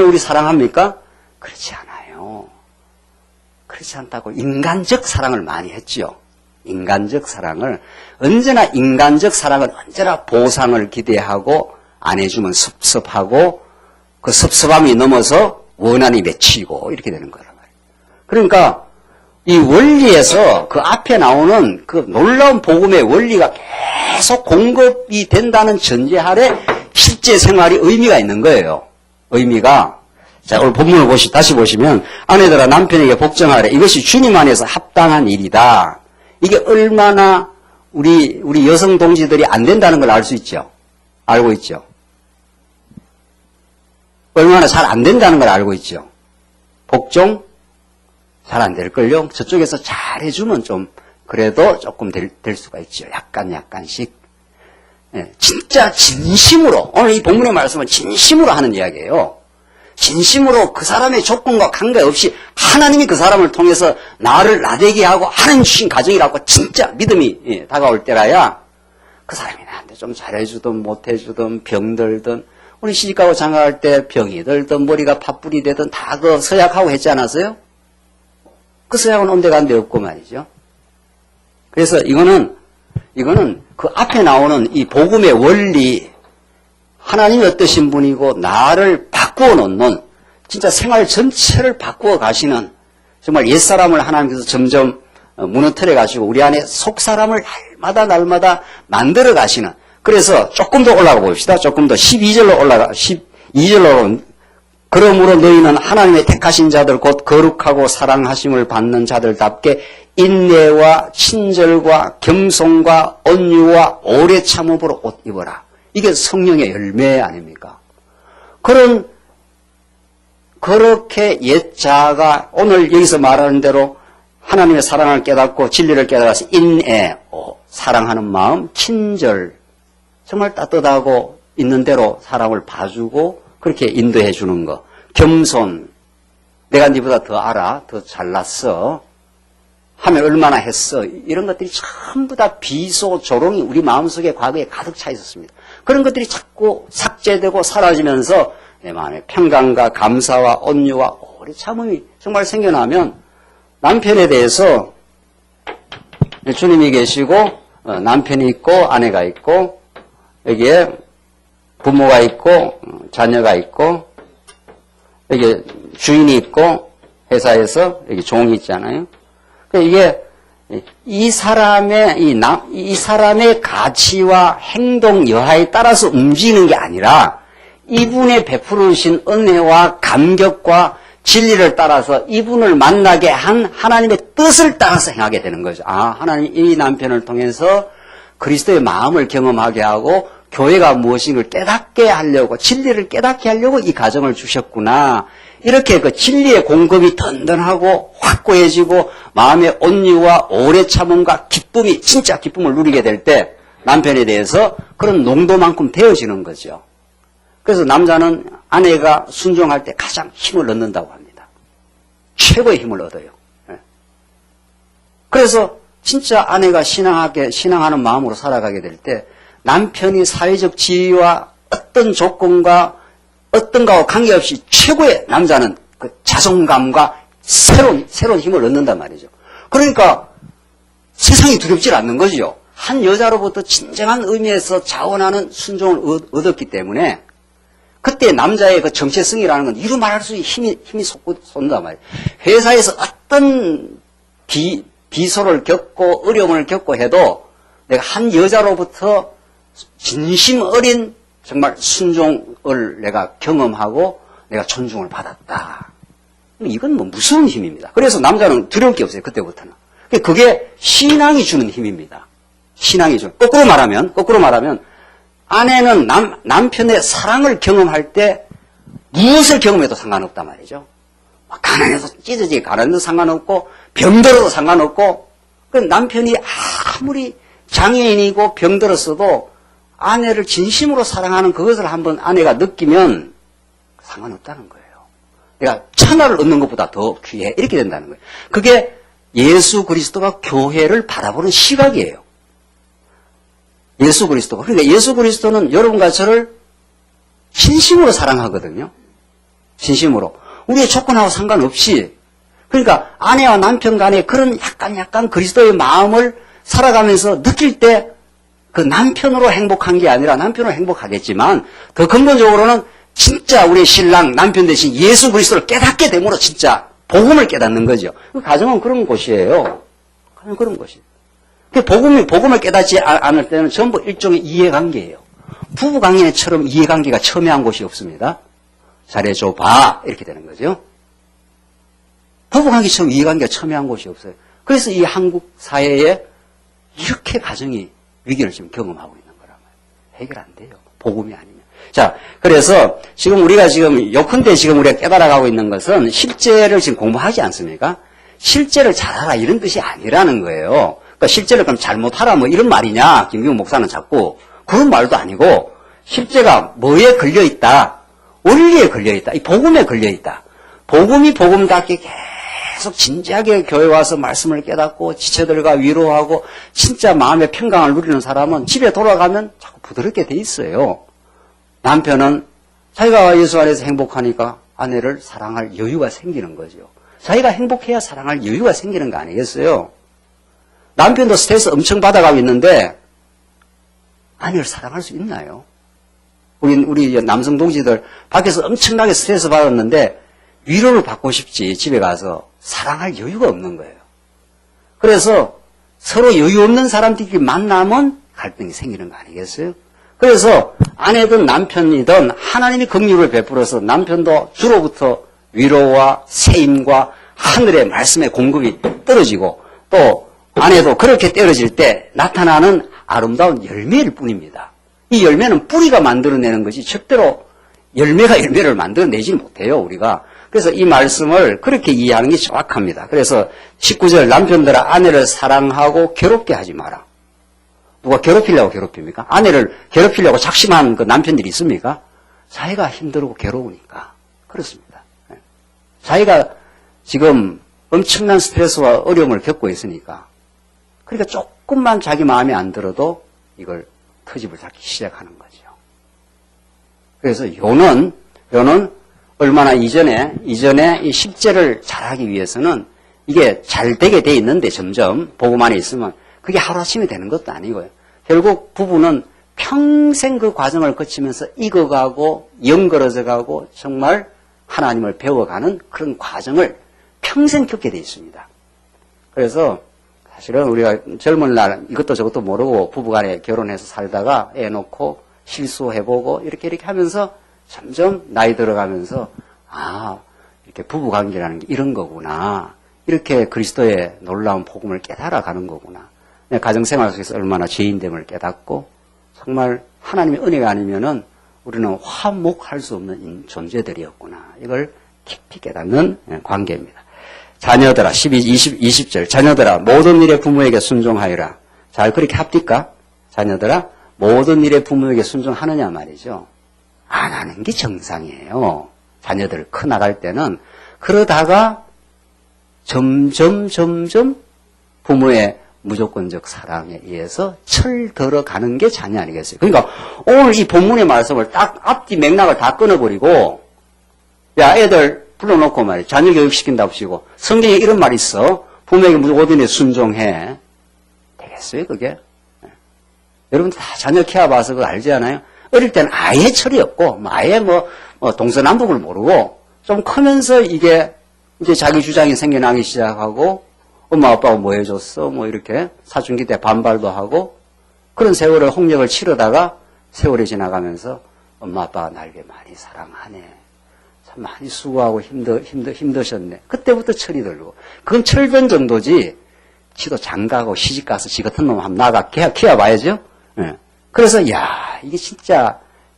우리 사랑합니까? 그렇지 않아요. 그렇지 않다고 인간적 사랑을 많이 했지요. 인간적 사랑을 언제나 보상을 기대하고 안 해주면 섭섭하고 그 섭섭함이 넘어서 원한이 맺히고 이렇게 되는 거란 말이에요. 그러니까 이 원리에서 그 앞에 나오는 그 놀라운 복음의 원리가 계속 공급이 된다는 전제 아래 실제 생활이 의미가 있는 거예요. 의미가. 자, 오늘 본문을 다시 보시면 아내들아 남편에게 복종하래. 이것이 주님 안에서 합당한 일이다. 이게 얼마나 우리 여성 동지들이 안 된다는 걸 알 수 있죠. 알고 있죠. 얼마나 잘 안 된다는 걸 알고 있죠. 복종 잘 안 될걸요. 저쪽에서 잘 해주면 좀 그래도 조금 될 수가 있죠. 약간씩. 예, 진짜 진심으로 오늘 이 본문의 말씀은 진심으로 하는 이야기예요. 진심으로 그 사람의 조건과 관계없이 하나님이 그 사람을 통해서 나를 나되게 하고 하나님 주신 가정이라고 진짜 믿음이 다가올 때라야 그 사람이 나한테 좀 잘해주든 못해주든 병들든 우리 시집가고 장가갈 때 병이 들든 머리가 팥불이 되든 다 그 서약하고 했지 않았어요? 그 서약은 온데간데 없고 말이죠. 그래서 이거는 그 앞에 나오는 이 복음의 원리 하나님이 어떠신 분이고 나를 바꾸어 놓는 진짜 생활 전체를 바꾸어 가시는 정말 옛사람을 하나님께서 점점 무너뜨려 가시고 우리 안에 속사람을 날마다 만들어 가시는 그래서 조금 더 올라가 봅시다. 조금 더 12절로 그러므로 너희는 하나님의 택하신 자들 곧 거룩하고 사랑하심을 받는 자들답게 인내와 친절과 겸손과 온유와 오래 참음으로 옷 입어라. 이게 성령의 열매 아닙니까? 그렇게 옛자가 오늘 여기서 말하는 대로 하나님의 사랑을 깨닫고 진리를 깨달아서 인애, 사랑하는 마음, 친절, 정말 따뜻하고 있는 대로 사람을 봐주고 그렇게 인도해 주는 거. 겸손. 내가 네보다 더 알아. 더 잘났어. 하면 얼마나 했어. 이런 것들이 전부 다 비소, 조롱이 우리 마음속에 과거에 가득 차 있었습니다. 그런 것들이 자꾸 삭제되고 사라지면서 내 마음에 평강과 감사와 온유와 오래 참음이 정말 생겨나면 남편에 대해서 주님이 계시고 남편이 있고 아내가 있고 여기에 부모가 있고 자녀가 있고 여기 주인이 있고 회사에서 여기 종이 있잖아요. 이게 이 사람의 이 사람의 가치와 행동 여하에 따라서 움직이는 게 아니라 이분의 베풀어 주신 은혜와 감격과 진리를 따라서 이분을 만나게 한 하나님의 뜻을 따라서 행하게 되는 거죠. 아, 하나님 이 남편을 통해서 그리스도의 마음을 경험하게 하고 교회가 무엇인가를 깨닫게 하려고 진리를 깨닫게 하려고 이 가정을 주셨구나. 이렇게 그 진리의 공급이 든든하고 확고해지고 마음의 온유와 오래 참음과 기쁨이 진짜 기쁨을 누리게 될 때 남편에 대해서 그런 농도만큼 되어지는 거죠. 그래서 남자는 아내가 순종할 때 가장 힘을 얻는다고 합니다. 최고의 힘을 얻어요. 그래서 진짜 아내가 신앙하는 마음으로 살아가게 될 때 남편이 사회적 지위와 어떤 조건과 어떤 거와 관계없이 최고의 남자는 그 자존감과 새로운 힘을 얻는단 말이죠. 그러니까 세상이 두렵질 않는 거죠. 한 여자로부터 진정한 의미에서 자원하는 순종을 얻었기 때문에 그때 남자의 그 정체성이라는 건 이루 말할 수 있는 힘이 솟는단 말이에요. 회사에서 어떤 비소를 겪고 어려움을 겪고 해도 내가 한 여자로부터 진심 어린 정말 순종을 내가 경험하고 내가 존중을 받았다. 이건 뭐 무서운 힘입니다. 그래서 남자는 두려울 게 없어요. 그때부터는. 그게 신앙이 주는 힘입니다. 신앙이 주는. 거꾸로 말하면 아내는 남편의 사랑을 경험할 때 무엇을 경험해도 상관없단 말이죠. 가난해서 찢어지게 가난해도 상관없고 병들어도 상관없고 남편이 아무리 장애인이고 병들었어도 아내를 진심으로 사랑하는 그것을 한번 아내가 느끼면 상관없다는 거예요. 내가 천하를 얻는 것보다 더 귀해. 이렇게 된다는 거예요. 그게 예수 그리스도가 교회를 바라보는 시각이에요. 예수 그리스도가. 그러니까 예수 그리스도는 여러분과 저를 진심으로 사랑하거든요. 진심으로. 우리의 조건하고 상관없이. 그러니까 아내와 남편 간에 그런 약간 그리스도의 마음을 살아가면서 느낄 때 그 남편으로 행복한 게 아니라 남편으로 행복하겠지만 더 근본적으로는 진짜 우리 신랑 남편 대신 예수 그리스도를 깨닫게 됨으로 진짜 복음을 깨닫는 거죠. 그 가정은 그런 곳이에요. 가정은 그런 곳이에요. 복음을 깨닫지 않을 때는 전부 일종의 이해관계예요. 부부관계처럼 이해관계가 첨예한 곳이 없습니다. 잘해줘 봐 이렇게 되는 거죠. 부부관계처럼 이해관계가 첨예한 곳이 없어요. 그래서 이 한국 사회에 이렇게 가정이 위기를 지금 경험하고 있는 거란 말이에요. 해결 안 돼요. 복음이 아니면. 자, 그래서 지금 우리가 요컨대 지금 우리가 깨달아가고 있는 것은 실제를 지금 공부하지 않습니까? 실제를 잘하라 이런 뜻이 아니라는 거예요. 그러니까 실제를 그럼 잘못하라 뭐 이런 말이냐? 김경훈 목사는 자꾸 그런 말도 아니고 실제가 뭐에 걸려있다? 원리에 걸려있다. 이 복음에 걸려있다. 복음이 복음답게 계속 진지하게 교회 와서 말씀을 깨닫고 지체들과 위로하고 진짜 마음의 평강을 누리는 사람은 집에 돌아가면 자꾸 부드럽게 돼 있어요. 남편은 자기가 예수 안에서 행복하니까 아내를 사랑할 여유가 생기는 거죠. 자기가 행복해야 사랑할 여유가 생기는 거 아니겠어요? 남편도 스트레스 엄청 받아가고 있는데 아내를 사랑할 수 있나요? 우리 남성 동지들 밖에서 엄청나게 스트레스 받았는데 위로를 받고 싶지 집에 가서 사랑할 여유가 없는 거예요. 그래서 서로 여유 없는 사람들끼리 만나면 갈등이 생기는 거 아니겠어요? 그래서 아내든 남편이든 하나님이 긍휼을 베풀어서 남편도 주로부터 위로와 세임과 하늘의 말씀의 공급이 떨어지고 또 아내도 그렇게 떨어질 때 나타나는 아름다운 열매일 뿐입니다. 이 열매는 뿌리가 만들어내는 것이 절대로 열매가 열매를 만들어내지 못해요, 우리가. 그래서 이 말씀을 그렇게 이해하는 게 정확합니다. 그래서 19절 남편들아 아내를 사랑하고 괴롭게 하지 마라. 누가 괴롭히려고 괴롭힙니까? 아내를 괴롭히려고 작심한 그 남편들이 있습니까? 자기가 힘들고 괴로우니까. 그렇습니다. 자기가 지금 엄청난 스트레스와 어려움을 겪고 있으니까. 그러니까 조금만 자기 마음에 안 들어도 이걸 트집을 잡기 시작하는 거죠. 그래서 요는 얼마나 이전에 이 십제를 잘하기 위해서는 이게 잘 되게 돼 있는데 점점 복음 안에 있으면 그게 하루아침에 되는 것도 아니고요. 결국 부부는 평생 그 과정을 거치면서 익어가고 영걸어져 가고 정말 하나님을 배워가는 그런 과정을 평생 겪게 돼 있습니다. 그래서 사실은 우리가 젊은 날 이것도 저것도 모르고 부부간에 결혼해서 살다가 애 놓고 실수해보고 이렇게 하면서 점점 나이 들어가면서 이렇게 부부관계라는 게 이런 거구나. 이렇게 그리스도의 놀라운 복음을 깨달아가는 거구나. 가정생활 속에서 얼마나 죄인됨을 깨닫고 정말 하나님의 은혜가 아니면은 우리는 화목할 수 없는 존재들이었구나. 이걸 깊이 깨닫는 관계입니다. 자녀들아, 20절. 자녀들아, 모든 일에 부모에게 순종하여라. 잘 그렇게 합니까? 자녀들아, 모든 일에 부모에게 순종하느냐 말이죠. 안 하는 게 정상이에요. 자녀들 커나갈 때는. 그러다가 점점 부모의 무조건적 사랑에 의해서 철들어가는 게 자녀 아니겠어요? 그러니까 오늘 이 본문의 말씀을 딱 앞뒤 맥락을 다 끊어버리고 야 애들 불러놓고 말이야 자녀 교육시킨다고 치고 성경에 이런 말이 있어. 부모에게 모든 일에 순종해. 되겠어요 그게? 여러분들 다 자녀 키워봐서 그거 알지 않아요? 어릴 때는 아예 철이 없고 아예 동서남북을 모르고 좀 크면서 이게 이제 자기 주장이 생겨나기 시작하고 엄마 아빠가 뭐 해줬어? 이렇게 사춘기 때 반발도 하고 그런 세월을 홍역을 치르다가 세월이 지나가면서 엄마 아빠가 날 많이 사랑하네. 참 많이 수고하고 힘드셨네. 그때부터 철이 들고. 그건 철변 정도지. 지도 장가고 시집가서 지 같은 놈 한번 나가 키워봐야죠. 네. 그래서 이게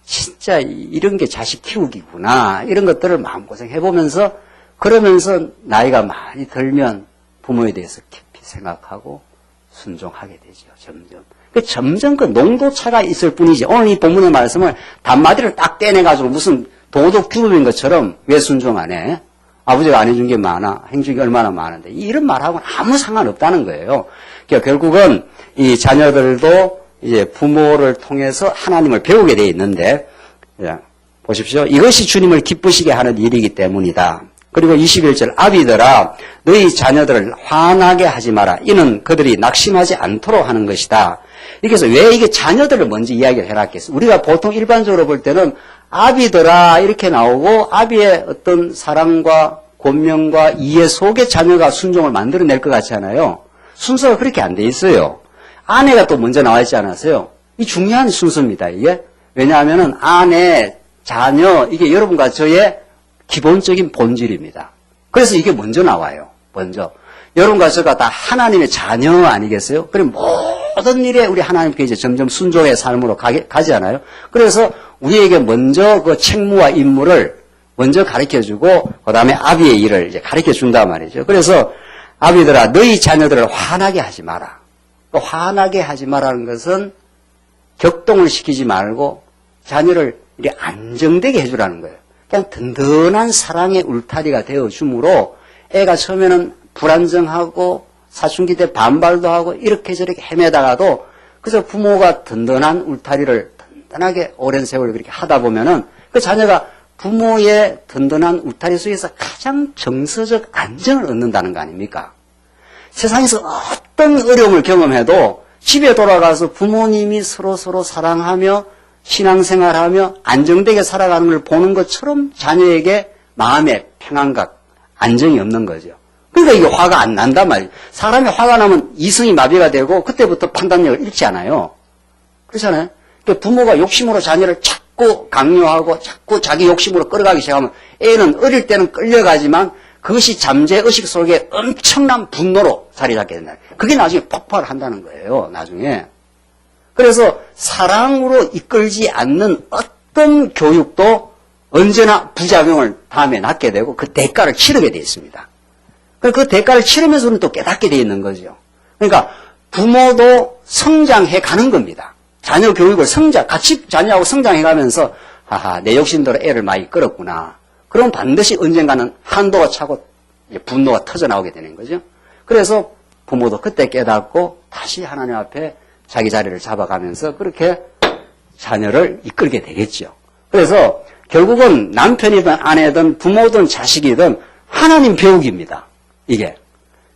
진짜 이런 게 자식 키우기구나. 이런 것들을 마음고생 해보면서 그러면서 나이가 많이 들면 부모에 대해서 깊이 생각하고 순종하게 되죠. 점점 그 농도차가 있을 뿐이지. 오늘 이 본문의 말씀을 단마디를 딱 떼내가지고 무슨 도덕 규범인 것처럼 왜 순종 안 해? 아버지가 안 해준 게 많아. 행준 게 얼마나 많은데. 이런 말하고는 아무 상관없다는 거예요. 그러니까 결국은 이 자녀들도 이제 부모를 통해서 하나님을 배우게 돼 있는데, 보십시오. 이것이 주님을 기쁘시게 하는 일이기 때문이다. 그리고 21절 아비들아 너희 자녀들을 화나게 하지 마라. 이는 그들이 낙심하지 않도록 하는 것이다. 이렇게 해서 왜 이게 자녀들을 먼저 이야기를 해놨겠어요? 우리가 보통 일반적으로 볼 때는 아비들아 이렇게 나오고 아비의 어떤 사랑과 권면과 이해 속에 자녀가 순종을 만들어낼 것 같지 않아요? 순서가 그렇게 안 돼 있어요. 아내가 또 먼저 나와 있지 않았어요? 이 중요한 순서입니다. 이게 왜냐하면은 아내, 자녀 이게 여러분과 저의 기본적인 본질입니다. 그래서 이게 먼저 나와요. 먼저. 여러분과 저가 다 하나님의 자녀 아니겠어요? 그럼 모든 일에 우리 하나님께 이제 점점 순종의 삶으로 가지 않아요? 그래서 우리에게 먼저 그 책무와 임무를 먼저 가르쳐주고, 그 다음에 아비의 일을 이제 가르쳐준단 말이죠. 그래서 아비들아, 너희 자녀들을 화나게 하지 마라. 또 화나게 하지 마라는 것은 격동을 시키지 말고 자녀를 이렇게 안정되게 해주라는 거예요. 그냥 든든한 사랑의 울타리가 되어주므로 애가 처음에는 불안정하고 사춘기 때 반발도 하고 이렇게 저렇게 헤매다가도 그래서 부모가 든든한 울타리를 든든하게 오랜 세월 그렇게 하다 보면은 그 자녀가 부모의 든든한 울타리 속에서 가장 정서적 안정을 얻는다는 거 아닙니까? 세상에서 어떤 어려움을 경험해도 집에 돌아가서 부모님이 서로 사랑하며 신앙생활하며 안정되게 살아가는 걸 보는 것처럼 자녀에게 마음의 평안과 안정이 없는 거죠. 그러니까 이게 화가 안 난단 말이에요. 사람이 화가 나면 이성이 마비가 되고 그때부터 판단력을 잃지 않아요. 그렇잖아요. 그러니까 부모가 욕심으로 자녀를 자꾸 강요하고 자꾸 자기 욕심으로 끌어가기 시작하면 애는 어릴 때는 끌려가지만 그것이 잠재의식 속에 엄청난 분노로 자리 잡게 된다. 그게 나중에 폭발을 한다는 거예요. 나중에. 그래서 사랑으로 이끌지 않는 어떤 교육도 언제나 부작용을 다음에 낳게 되고 그 대가를 치르게 되어 있습니다. 그 대가를 치르면서는 또 깨닫게 되어 있는 거죠. 그러니까 부모도 성장해 가는 겁니다. 자녀 교육을 같이 자녀하고 성장해 가면서, 하하, 내 욕심대로 애를 많이 끌었구나. 그럼 반드시 언젠가는 한도가 차고 분노가 터져나오게 되는 거죠. 그래서 부모도 그때 깨닫고 다시 하나님 앞에 자기 자리를 잡아가면서 그렇게 자녀를 이끌게 되겠죠. 그래서 결국은 남편이든 아내든 부모든 자식이든 하나님 배우기입니다. 이게.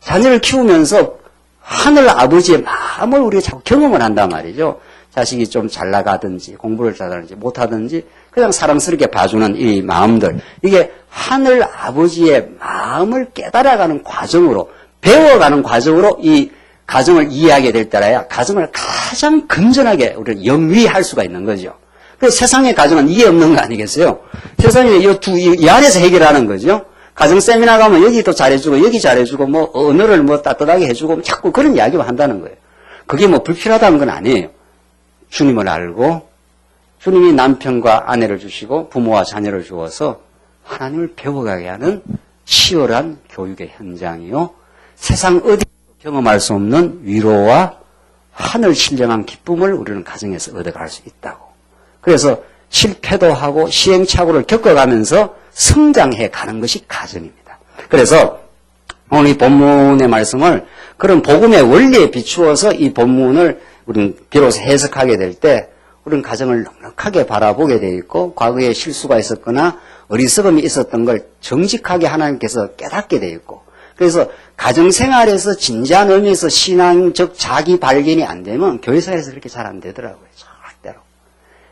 자녀를 키우면서 하늘 아버지의 마음을 우리가 자꾸 경험을 한단 말이죠. 자식이 좀 잘 나가든지 공부를 잘하든지 못하든지 그냥 사랑스럽게 봐주는 이 마음들. 이게 하늘 아버지의 마음을 깨달아가는 과정으로 배워가는 과정으로 이 가정을 이해하게 될 때라야 가정을 가장 건전하게 우리가 영위할 수가 있는 거죠. 그래서 세상의 가정은 이해 없는 거 아니겠어요? 세상에 이 안에서 해결하는 거죠. 가정 세미나 가면 여기도 잘해주고 여기 잘해주고 뭐 언어를 뭐 따뜻하게 해주고 자꾸 그런 이야기만 한다는 거예요. 그게 뭐 불필요하다는 건 아니에요. 주님을 알고 주님이 남편과 아내를 주시고 부모와 자녀를 주어서 하나님을 배워가게 하는 치열한 교육의 현장이요. 세상 어디 경험할 수 없는 위로와 하늘 신령한 기쁨을 우리는 가정에서 얻어갈 수 있다고. 그래서 실패도 하고 시행착오를 겪어가면서 성장해 가는 것이 가정입니다. 그래서 오늘 이 본문의 말씀을 그런 복음의 원리에 비추어서 이 본문을 우리는 비로소 해석하게 될 때 우리는 가정을 넉넉하게 바라보게 되어 있고 과거에 실수가 있었거나 어리석음이 있었던 걸 정직하게 하나님께서 깨닫게 되어 있고 그래서 가정생활에서 진지한 의미에서 신앙적 자기 발견이 안 되면 교회생활에서 그렇게 잘 안 되더라고요. 절대로.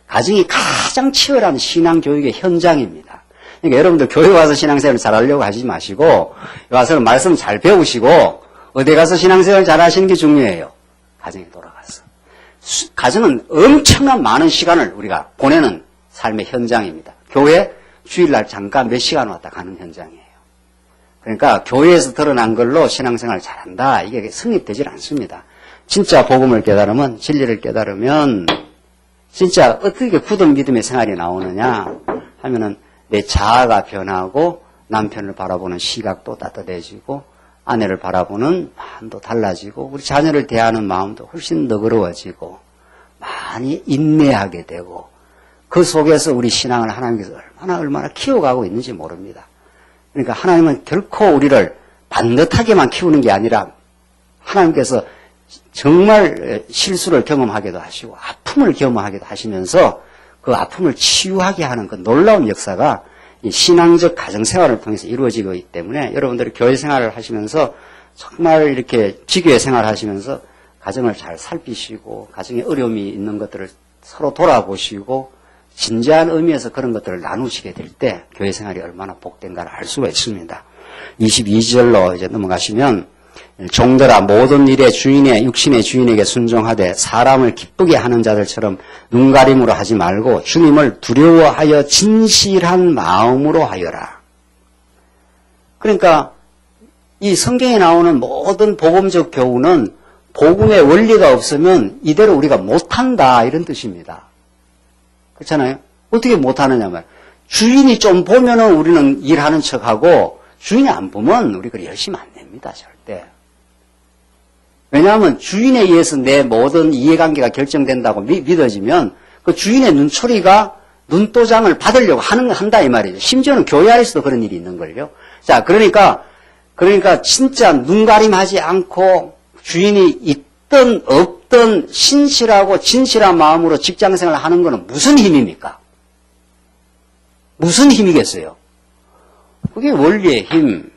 가정이 가장 치열한 신앙교육의 현장입니다. 그러니까 여러분들 교회 와서 신앙생활을 잘하려고 하지 마시고 와서 말씀 잘 배우시고 어디 가서 신앙생활을 잘 하시는 게 중요해요. 가정에 돌아가서. 가정은 엄청난 많은 시간을 우리가 보내는 삶의 현장입니다. 교회 주일날 잠깐 몇 시간 왔다 가는 현장이에요. 그러니까 교회에서 드러난 걸로 신앙생활을 잘한다. 이게 성립되질 않습니다. 진짜 복음을 깨달으면 진리를 깨달으면 진짜 어떻게 굳은 믿음의 생활이 나오느냐 하면은 내 자아가 변하고 남편을 바라보는 시각도 따뜻해지고 아내를 바라보는 마음도 달라지고 우리 자녀를 대하는 마음도 훨씬 너그러워지고 많이 인내하게 되고 그 속에서 우리 신앙을 하나님께서 얼마나 키워가고 있는지 모릅니다. 그러니까 하나님은 결코 우리를 반듯하게만 키우는 게 아니라 하나님께서 정말 실수를 경험하기도 하시고 아픔을 경험하기도 하시면서 그 아픔을 치유하게 하는 그 놀라운 역사가 이 신앙적 가정생활을 통해서 이루어지고 있기 때문에 여러분들이 교회생활을 하시면서 정말 이렇게 지교회 생활을 하시면서 가정을 잘 살피시고 가정에 어려움이 있는 것들을 서로 돌아보시고 진지한 의미에서 그런 것들을 나누시게 될 때 교회생활이 얼마나 복된가를 알 수가 있습니다. 22절로 이제 넘어가시면 종들아 모든 일에 주인의 육신의 주인에게 순종하되 사람을 기쁘게 하는 자들처럼 눈가림으로 하지 말고 주님을 두려워하여 진실한 마음으로 하여라. 그러니까 이 성경에 나오는 모든 복음적 교훈은 복음의 원리가 없으면 이대로 우리가 못한다 이런 뜻입니다. 그렇잖아요? 어떻게 못하느냐 말이에요. 주인이 좀 보면은 우리는 일하는 척하고 주인이 안 보면 우리 그래 열심히 안 냅니다. 절대. 왜냐하면 주인에 의해서 내 모든 이해관계가 결정된다고 믿어지면 그 주인의 눈초리가 눈도장을 받으려고 한다 이 말이죠. 심지어는 교회 안에서도 그런 일이 있는 걸요. 자, 그러니까 진짜 눈가림하지 않고 주인이 있든 없든 신실하고 진실한 마음으로 직장생활을 하는 것은 무슨 힘입니까? 무슨 힘이겠어요? 그게 원리의 힘.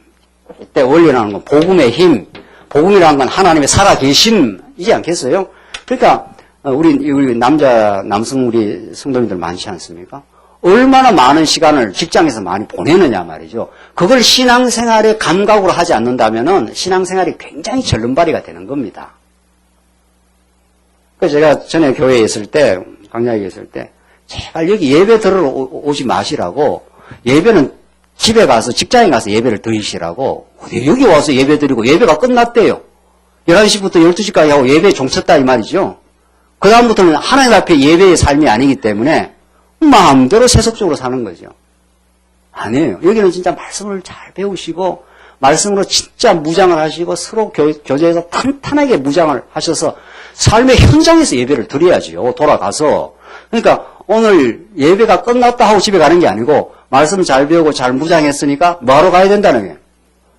이때 원리라는 건 복음의 힘. 복음이라는 건 하나님의 살아계심이지 않겠어요? 그러니까 우리 남성 우리 성도님들 많지 않습니까? 얼마나 많은 시간을 직장에서 많이 보내느냐 말이죠. 그걸 신앙생활의 감각으로 하지 않는다면은 신앙생활이 굉장히 절름발이가 되는 겁니다. 그래서 제가 전에 교회에 있을 때, 강약에 있을 때, 제발 여기 예배 들으러 오지 마시라고, 예배는 집에 가서, 직장에 가서 예배를 드리시라고, 여기 와서 예배 드리고 예배가 끝났대요. 11시부터 12시까지 하고 예배에 종쳤다 이 말이죠. 그 다음부터는 하나님 앞에 예배의 삶이 아니기 때문에 마음대로 세속적으로 사는 거죠. 아니에요. 여기는 진짜 말씀을 잘 배우시고 말씀으로 진짜 무장을 하시고 서로 교제해서 탄탄하게 무장을 하셔서 삶의 현장에서 예배를 드려야지요. 돌아가서. 그러니까 오늘 예배가 끝났다 하고 집에 가는 게 아니고 말씀 잘 배우고 잘 무장했으니까 뭐하러 가야 된다는 거예요.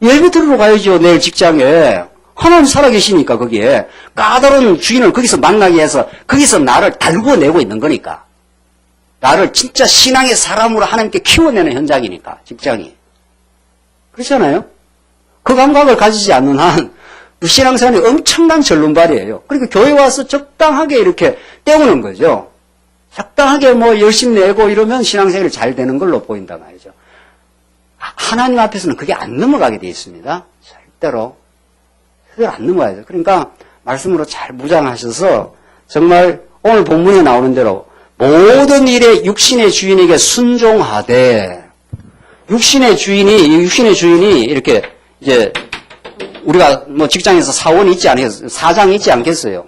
예배 드리러 가야죠. 내일 직장에. 하나님 살아계시니까 거기에 까다로운 주인을 거기서 만나게 해서 거기서 나를 달구어내고 있는 거니까. 나를 진짜 신앙의 사람으로 하나님께 키워내는 현장이니까 직장이. 그렇잖아요. 그 감각을 가지지 않는 한 신앙생활이 엄청난 절름발이에요. 그러니까 교회 와서 적당하게 이렇게 때우는 거죠. 적당하게 뭐 열심히 내고 이러면 신앙생활이 잘 되는 걸로 보인단 말이죠. 하나님 앞에서는 그게 안 넘어가게 되어 있습니다. 절대로. 그걸 안 넘어가야죠. 그러니까 말씀으로 잘 무장하셔서 정말 오늘 본문에 나오는 대로 모든 일에 육신의 주인에게 순종하되 육신의 주인이 이렇게 이제 우리가 뭐 직장에서 사원이 있지 않겠어요? 사장이 있지 않겠어요?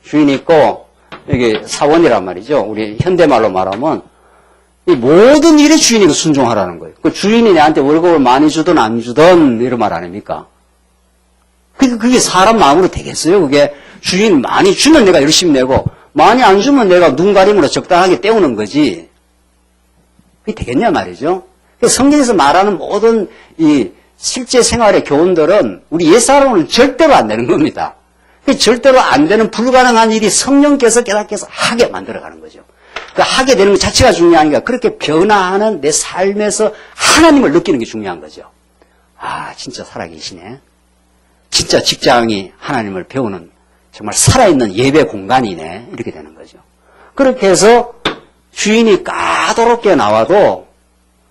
주인이 있고 여기 사원이란 말이죠. 우리 현대말로 말하면 이 모든 일에 주인에게 순종하라는 거예요. 그 주인이 내한테 월급을 많이 주든 안 주든 이런 말 아닙니까? 그게 사람 마음으로 되겠어요? 그게 주인 많이 주면 내가 열심히 내고 많이 안 주면 내가 눈 가림으로 적당하게 때우는 거지. 그게 되겠냐 말이죠. 성경에서 말하는 모든 이 실제 생활의 교훈들은 우리 옛사람은 절대로 안 되는 겁니다. 절대로 안 되는 불가능한 일이 성령께서 깨닫게 해서 하게 만들어가는 거죠. 그 하게 되는 것 자체가 중요한 게 그렇게 변화하는 내 삶에서 하나님을 느끼는 게 중요한 거죠. 아, 진짜 살아계시네. 진짜 직장이 하나님을 배우는 정말 살아있는 예배 공간이네. 이렇게 되는 거죠. 그렇게 해서 주인이 까다롭게 나와도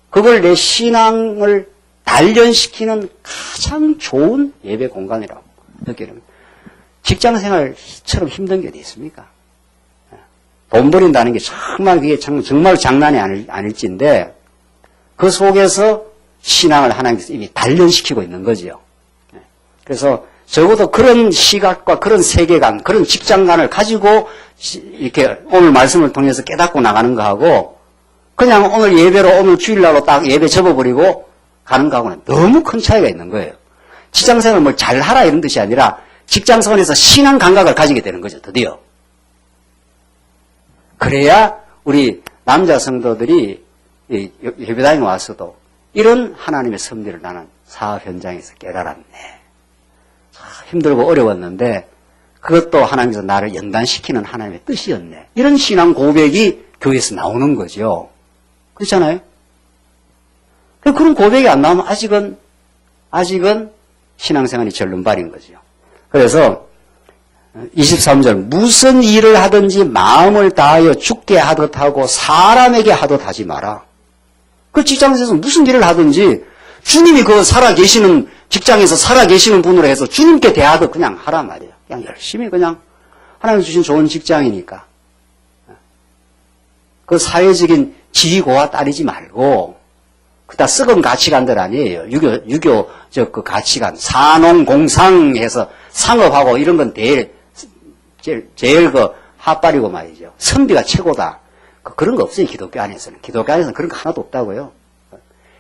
그걸 내 신앙을 단련시키는 가장 좋은 예배 공간이라고 느끼는 직장생활처럼 힘든 게 어디 있습니까? 돈 버린다는 게 정말 그게 정말 장난이 아닐진데 그 속에서 신앙을 하나님께서 이미 단련시키고 있는 거죠. 그래서 적어도 그런 시각과 그런 세계관, 그런 직장관을 가지고 이렇게 오늘 말씀을 통해서 깨닫고 나가는 거하고 그냥 오늘 예배로 오늘 주일날로 딱 예배 접어버리고 가는 거하고는 너무 큰 차이가 있는 거예요. 직장생활을 뭘 잘하라 이런 뜻이 아니라 직장생활에서 신앙 감각을 가지게 되는 거죠. 드디어. 그래야 우리 남자 성도들이 예배당에 와서도 이런 하나님의 섭리를 나는 사업 현장에서 깨달았네. 힘들고 어려웠는데 그것도 하나님께서 나를 연단시키는 하나님의 뜻이었네. 이런 신앙 고백이 교회에서 나오는 거죠. 그렇잖아요? 그런 고백이 안 나오면 아직은 신앙생활이 절름발인 거죠. 그래서 23절 무슨 일을 하든지 마음을 다하여 죽게 하듯 하고 사람에게 하듯 하지 마라. 그 직장에서 무슨 일을 하든지 주님이 그 살아계시는 직장에서 살아계시는 분으로 해서 주님께 대하듯 그냥 하란 말이에요. 그냥 열심히 그냥 하나님 주신 좋은 직장이니까 그 사회적인 지위고와 따르지 말고 그다 썩은 가치관들 아니에요. 유교 그 가치관 산농공상해서 상업하고 이런 건 제일 그 핫발이고 말이죠. 선비가 최고다. 그런 거 없어요. 기독교 안에서는. 기독교 안에서는 그런 거 하나도 없다고요.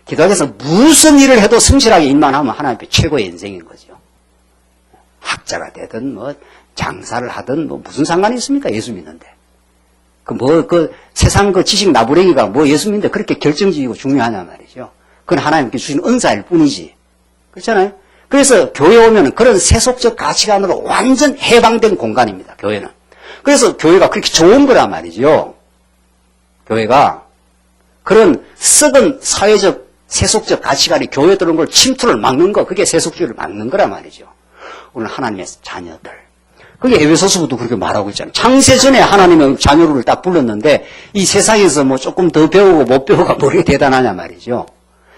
기독교에서 무슨 일을 해도 성실하게 일만 하면 하나님 앞에 최고의 인생인 거죠. 학자가 되든 뭐 장사를 하든 뭐 무슨 상관이 있습니까? 예수 믿는데. 세상 그 지식 나부랭이가 뭐 예수 믿는데 그렇게 결정적이고 중요하냐 말이죠. 그건 하나님께 주신 은사일 뿐이지. 그렇잖아요? 그래서 교회 오면은 그런 세속적 가치관으로 완전 해방된 공간입니다. 교회는. 그래서 교회가 그렇게 좋은 거란 말이죠. 교회가 그런 썩은 사회적 세속적 가치관이 교회에 들어온 걸 침투를 막는 거, 그게 세속주의를 막는 거란 말이죠. 오늘 하나님의 자녀들. 그게 에베소서부터 그렇게 말하고 있잖아요. 창세전에 하나님의 자녀를 딱 불렀는데 이 세상에서 뭐 조금 더 배우고 못 배우고 뭐가 대단하냐 말이죠.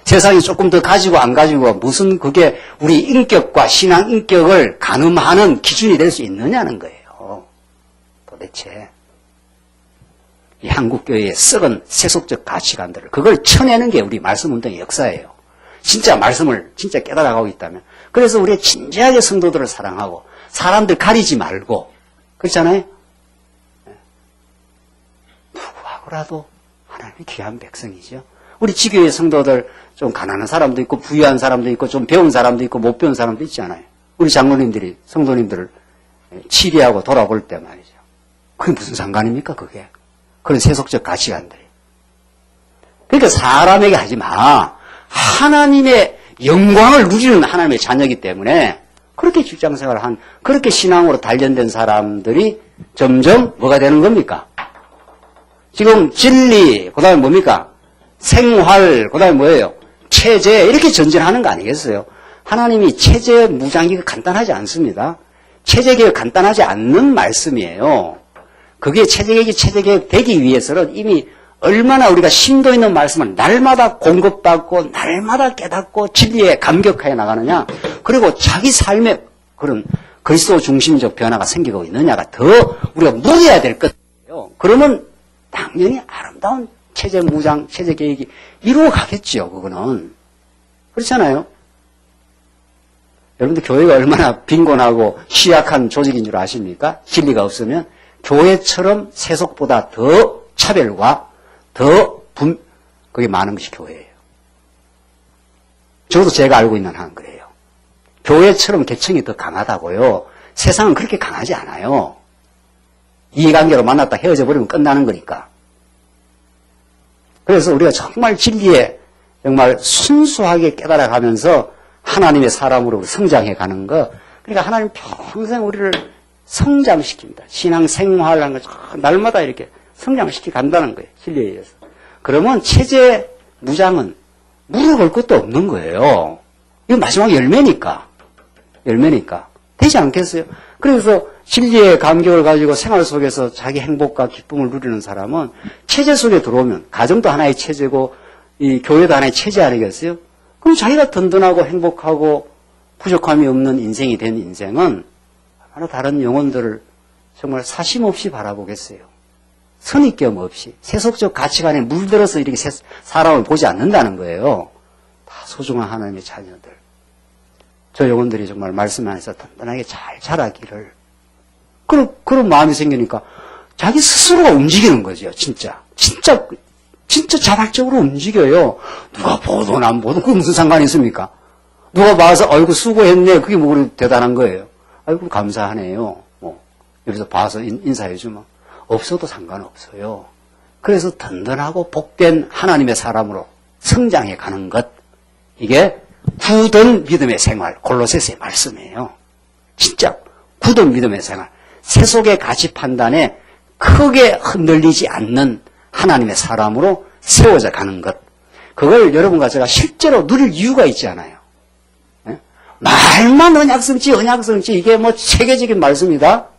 세상이 조금 더 가지고 안 가지고 무슨 그게 우리 인격과 신앙 인격을 가늠하는 기준이 될 수 있느냐는 거예요. 도대체. 이 한국교회의 썩은 세속적 가치관들을 그걸 쳐내는 게 우리 말씀운동의 역사예요. 진짜 말씀을 진짜 깨달아가고 있다면. 그래서 우리가 진지하게 성도들을 사랑하고 사람들 가리지 말고 그렇잖아요. 누구하고라도 하나님의 귀한 백성이죠. 우리 지교회 성도들 좀 가난한 사람도 있고 부유한 사람도 있고 좀 배운 사람도 있고 못 배운 사람도 있잖아요. 우리 장로님들이 성도님들을 치리하고 돌아볼 때 말이죠. 그게 무슨 상관입니까 그게? 그런 세속적 가치관들이. 그러니까 사람에게 하지 마. 하나님의 영광을 누리는 하나님의 자녀이기 때문에 그렇게 직장생활을 한 그렇게 신앙으로 단련된 사람들이 점점 뭐가 되는 겁니까? 지금 진리, 그 다음에 뭡니까? 생활, 그 다음에 뭐예요? 체제, 이렇게 전진하는 거 아니겠어요? 하나님이 체제 무장이 간단하지 않습니다. 체제개혁 간단하지 않는 말씀이에요. 그게 체제개혁이 되기 위해서는 이미 얼마나 우리가 심도 있는 말씀을 날마다 공급받고 날마다 깨닫고 진리에 감격하여 나가느냐, 그리고 자기 삶에 그런 그리스도 중심적 변화가 생기고 있느냐가 더 우리가 묻어야 될 것이에요. 그러면 당연히 아름다운 체제 무장, 체제 개혁이 이루어가겠죠. 그거는. 그렇잖아요. 여러분들 교회가 얼마나 빈곤하고 취약한 조직인 줄 아십니까? 진리가 없으면 교회처럼 세속보다 더 차별과 그게 많은 것이 교회예요. 저도 제가 알고 있는 한은 그래요. 교회처럼 계층이 더 강하다고요. 세상은 그렇게 강하지 않아요. 이해관계로 만났다 헤어져 버리면 끝나는 거니까. 그래서 우리가 정말 진리에 정말 순수하게 깨달아가면서 하나님의 사람으로 성장해 가는 거. 그러니까 하나님 평생 우리를 성장시킵니다. 신앙생활하는 거 날마다 이렇게 성장시켜 간다는 거예요. 진리에 의해서. 그러면 체제 무장은 물어볼 것도 없는 거예요. 이거 마지막 열매니까. 되지 않겠어요? 그래서 진리의 감격을 가지고 생활 속에서 자기 행복과 기쁨을 누리는 사람은 체제 속에 들어오면 가정도 하나의 체제고 이 교회도 하나의 체제 아니겠어요? 그럼 자기가 든든하고 행복하고 부족함이 없는 인생이 된 인생은 얼마나 다른 영혼들을 정말 사심 없이 바라보겠어요. 선입견 없이 세속적 가치관에 물들어서 이렇게 사람을 보지 않는다는 거예요. 다 소중한 하나님의 자녀들. 저 영혼들이 정말 말씀 안에서 든든하게 잘 자라기를. 그런 마음이 생기니까 자기 스스로가 움직이는 거죠. 진짜 자발적으로 움직여요. 누가 보든 안 보든 그게 무슨 상관이 있습니까? 누가 봐서 아이고 수고했네. 그게 뭐 대단한 거예요. 아이고 감사하네요. 여기서 봐서 인사해주면 없어도 상관없어요. 그래서 든든하고 복된 하나님의 사람으로 성장해 가는 것. 이게 굳은 믿음의 생활, 골로새서의 말씀이에요. 진짜 굳은 믿음의 생활. 세속의 가치 판단에 크게 흔들리지 않는 하나님의 사람으로 세워져 가는 것. 그걸 여러분과 제가 실제로 누릴 이유가 있잖아요. 예? 말만 언약성치 이게 뭐 세계적인 말씀이다?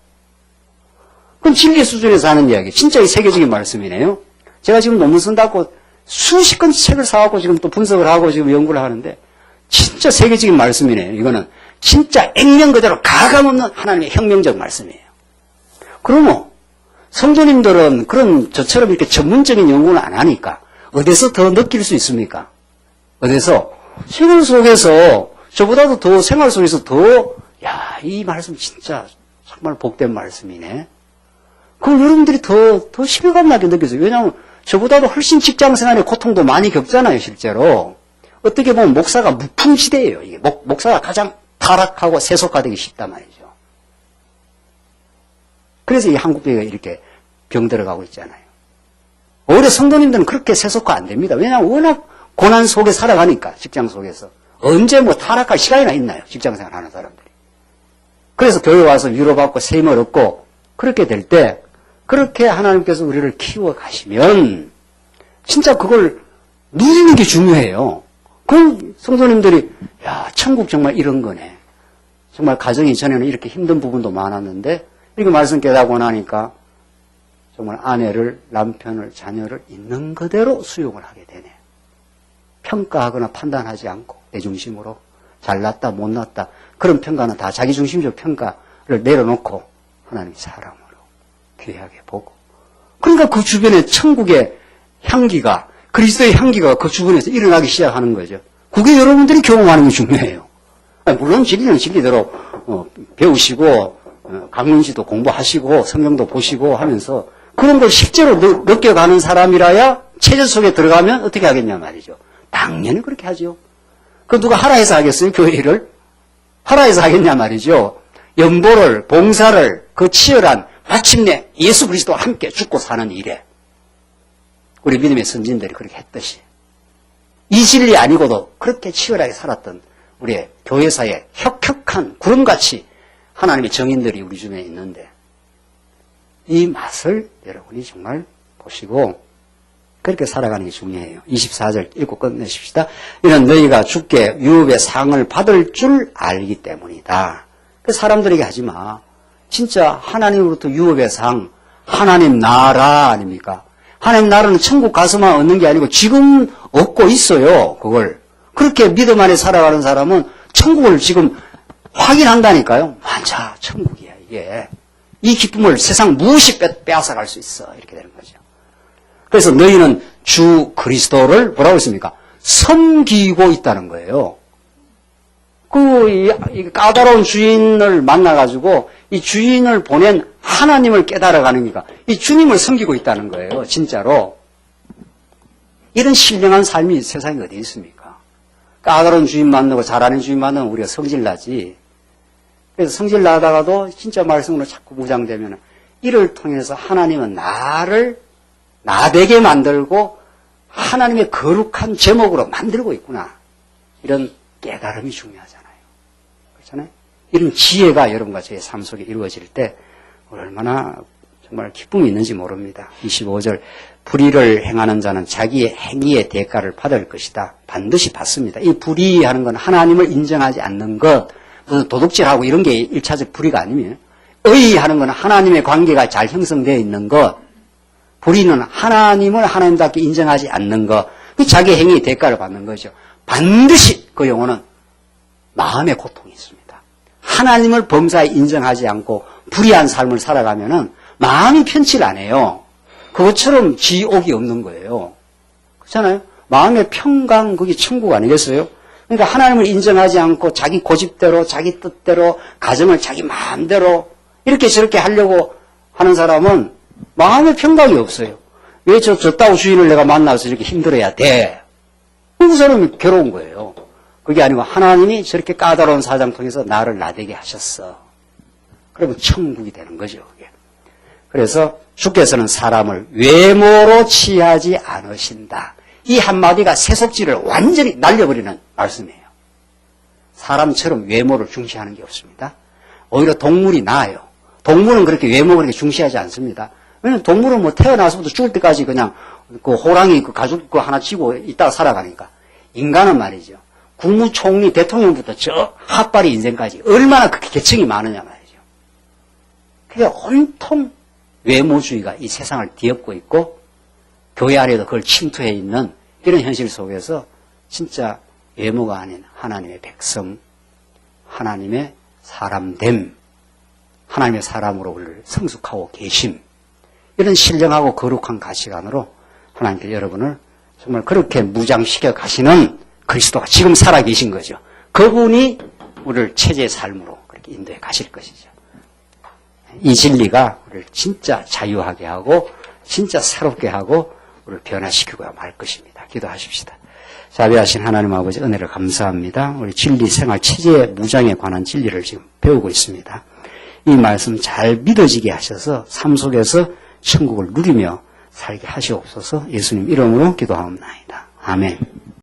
그건 진리 수준에서 하는 이야기. 진짜 이 세계적인 말씀이네요. 제가 지금 논문 쓴다고 수십 권 책을 사갖고 지금 또 분석을 하고 지금 연구를 하는데 진짜 세계적인 말씀이네요. 이거는 진짜 액면 그대로 가감없는 하나님의 혁명적 말씀이에요. 그러면 성도님들은 그런 저처럼 이렇게 전문적인 연구는 안 하니까 어디서 더 느낄 수 있습니까? 어디서? 생활 속에서 저보다도 더 생활 속에서 이 말씀 진짜 정말 복된 말씀이네. 그걸 여러분들이 더 실감 나게 느껴져요. 왜냐하면 저보다도 훨씬 직장 생활의 고통도 많이 겪잖아요, 실제로. 어떻게 보면 목사가 무풍지대예요. 이게 목사가 가장 타락하고 세속화되기 쉽단 말이죠. 그래서 이 한국교회가 이렇게 병들어가고 있잖아요. 오히려 성도님들은 그렇게 세속화 안 됩니다. 왜냐하면 워낙 고난 속에 살아가니까, 직장 속에서. 언제 뭐 타락할 시간이나 있나요? 직장 생활 하는 사람들이. 그래서 교회 와서 위로받고 세임을 얻고 그렇게 될 때, 그렇게 하나님께서 우리를 키워 가시면 진짜 그걸 누리는 게 중요해요. 그럼 성도님들이 천국 정말 이런 거네. 정말 가정이 전에는 이렇게 힘든 부분도 많았는데 이렇게 말씀 깨닫고 나니까 정말 아내를, 남편을, 자녀를 있는 그대로 수용을 하게 되네. 평가하거나 판단하지 않고 내 중심으로 잘났다 못났다 그런 평가는 다 자기중심적 평가를 내려놓고 하나님의 사람으로 귀하게 보고, 그러니까 그 주변에 천국의 향기가, 그리스도의 향기가 그 주변에서 일어나기 시작하는 거죠. 그게 여러분들이 경험하는 게 중요해요. 물론 진리는 진리대로 배우시고 강론시도 공부하시고 성경도 보시고 하면서 그런 걸 실제로 느껴가는 사람이라야 체제 속에 들어가면 어떻게 하겠냐 말이죠. 당연히 그렇게 하죠. 그 누가 하라해서 하겠어요? 교회 일을? 하라해서 하겠냐 말이죠. 연보를, 봉사를, 그 치열한 마침내 예수 그리스도와 함께 죽고 사는 일에 우리 믿음의 선진들이 그렇게 했듯이 이 진리 아니고도 그렇게 치열하게 살았던 우리의 교회사의 혁혁한 구름같이 하나님의 정인들이 우리 중에 있는데 이 맛을 여러분이 정말 보시고 그렇게 살아가는 게 중요해요. 24절 읽고 끝내십시다. 이는 너희가 주께 유업의 상을 받을 줄 알기 때문이다. 그 사람들에게 하지 마. 진짜 하나님으로부터 유업의 상, 하나님 나라 아닙니까? 하나님 나라는 천국 가서만 얻는 게 아니고 지금 얻고 있어요. 그걸. 그렇게 믿음 안에 살아가는 사람은 천국을 지금 확인한다니까요. 맞아, 천국이야 이게. 이 기쁨을 세상 무엇이 빼앗아갈 수 있어. 이렇게 되는 거죠. 그래서 너희는 주 그리스도를 뭐라고 했습니까? 섬기고 있다는 거예요. 이 까다로운 주인을 만나가지고 이 주인을 보낸 하나님을 깨달아가는 거니까 이 주님을 섬기고 있다는 거예요. 진짜로. 이런 신령한 삶이 세상에 어디 있습니까? 까다로운 주인 만나고 잘하는 주인 만나면 우리가 성질나지. 그래서 성질나다가도 진짜 말씀으로 자꾸 무장되면 이를 통해서 하나님은 나를 나되게 만들고 하나님의 거룩한 제목으로 만들고 있구나. 이런 깨달음이 중요하잖아요. 그렇잖아요? 이런 지혜가 여러분과 저의 삶 속에 이루어질 때 얼마나 정말 기쁨이 있는지 모릅니다. 25절 불의를 행하는 자는 자기의 행위의 대가를 받을 것이다. 반드시 받습니다. 이 불의하는 건 하나님을 인정하지 않는 것, 도둑질하고 이런 게 1차적 불의가 아니면 의하는 건 하나님의 관계가 잘 형성되어 있는 것, 불의는 하나님을 하나님답게 인정하지 않는 것, 자기 행위의 대가를 받는 거죠. 반드시 그 영혼은 마음의 고통이 있습니다. 하나님을 범사에 인정하지 않고 불의한 삶을 살아가면은 마음이 편치를 안 해요. 그것처럼 지옥이 없는 거예요. 그렇잖아요? 마음의 평강, 그게 천국 아니겠어요? 그러니까 하나님을 인정하지 않고 자기 고집대로, 자기 뜻대로, 가정을 자기 마음대로 이렇게 저렇게 하려고 하는 사람은 마음의 평강이 없어요. 왜 저따구 주인을 내가 만나서 이렇게 힘들어야 돼? 그 사람이 괴로운 거예요. 그게 아니고 하나님이 저렇게 까다로운 사정 통해서 나를 나되게 하셨어. 그러면 천국이 되는 거죠, 그게. 그래서 주께서는 사람을 외모로 취하지 않으신다. 이 한마디가 세속지를 완전히 날려버리는 말씀이에요. 사람처럼 외모를 중시하는 게 없습니다. 오히려 동물이 나아요. 동물은 그렇게 외모를 그렇게 중시하지 않습니다. 왜냐면 동물은 뭐 태어나서부터 죽을 때까지 그냥 그 호랑이 그 가죽 그 하나 쥐고 있다가 살아가니까. 인간은 말이죠. 국무총리 대통령부터 저 핫바리 인생까지 얼마나 그렇게 계층이 많으냐 말이죠. 그게 온통 외모주의가 이 세상을 뒤엎고 있고 교회 안에도 그걸 침투해 있는 이런 현실 속에서 진짜 외모가 아닌 하나님의 백성, 하나님의 사람됨, 하나님의 사람으로 우리를 성숙하고 계심, 이런 신령하고 거룩한 가치관으로 하나님께서 여러분을 정말 그렇게 무장시켜 가시는 그리스도가 지금 살아계신 거죠. 그분이 우리를 체제의 삶으로 그렇게 인도해 가실 것이죠. 이 진리가 우리를 진짜 자유하게 하고 진짜 새롭게 하고 우리를 변화시키고야 말 것입니다. 기도하십시다. 자비하신 하나님 아버지 은혜를 감사합니다. 우리 진리 생활 체제의 무장에 관한 진리를 지금 배우고 있습니다. 이 말씀 잘 믿어지게 하셔서 삶 속에서 천국을 누리며 살게 하시옵소서. 예수님 이름으로 기도하옵나이다. 아멘.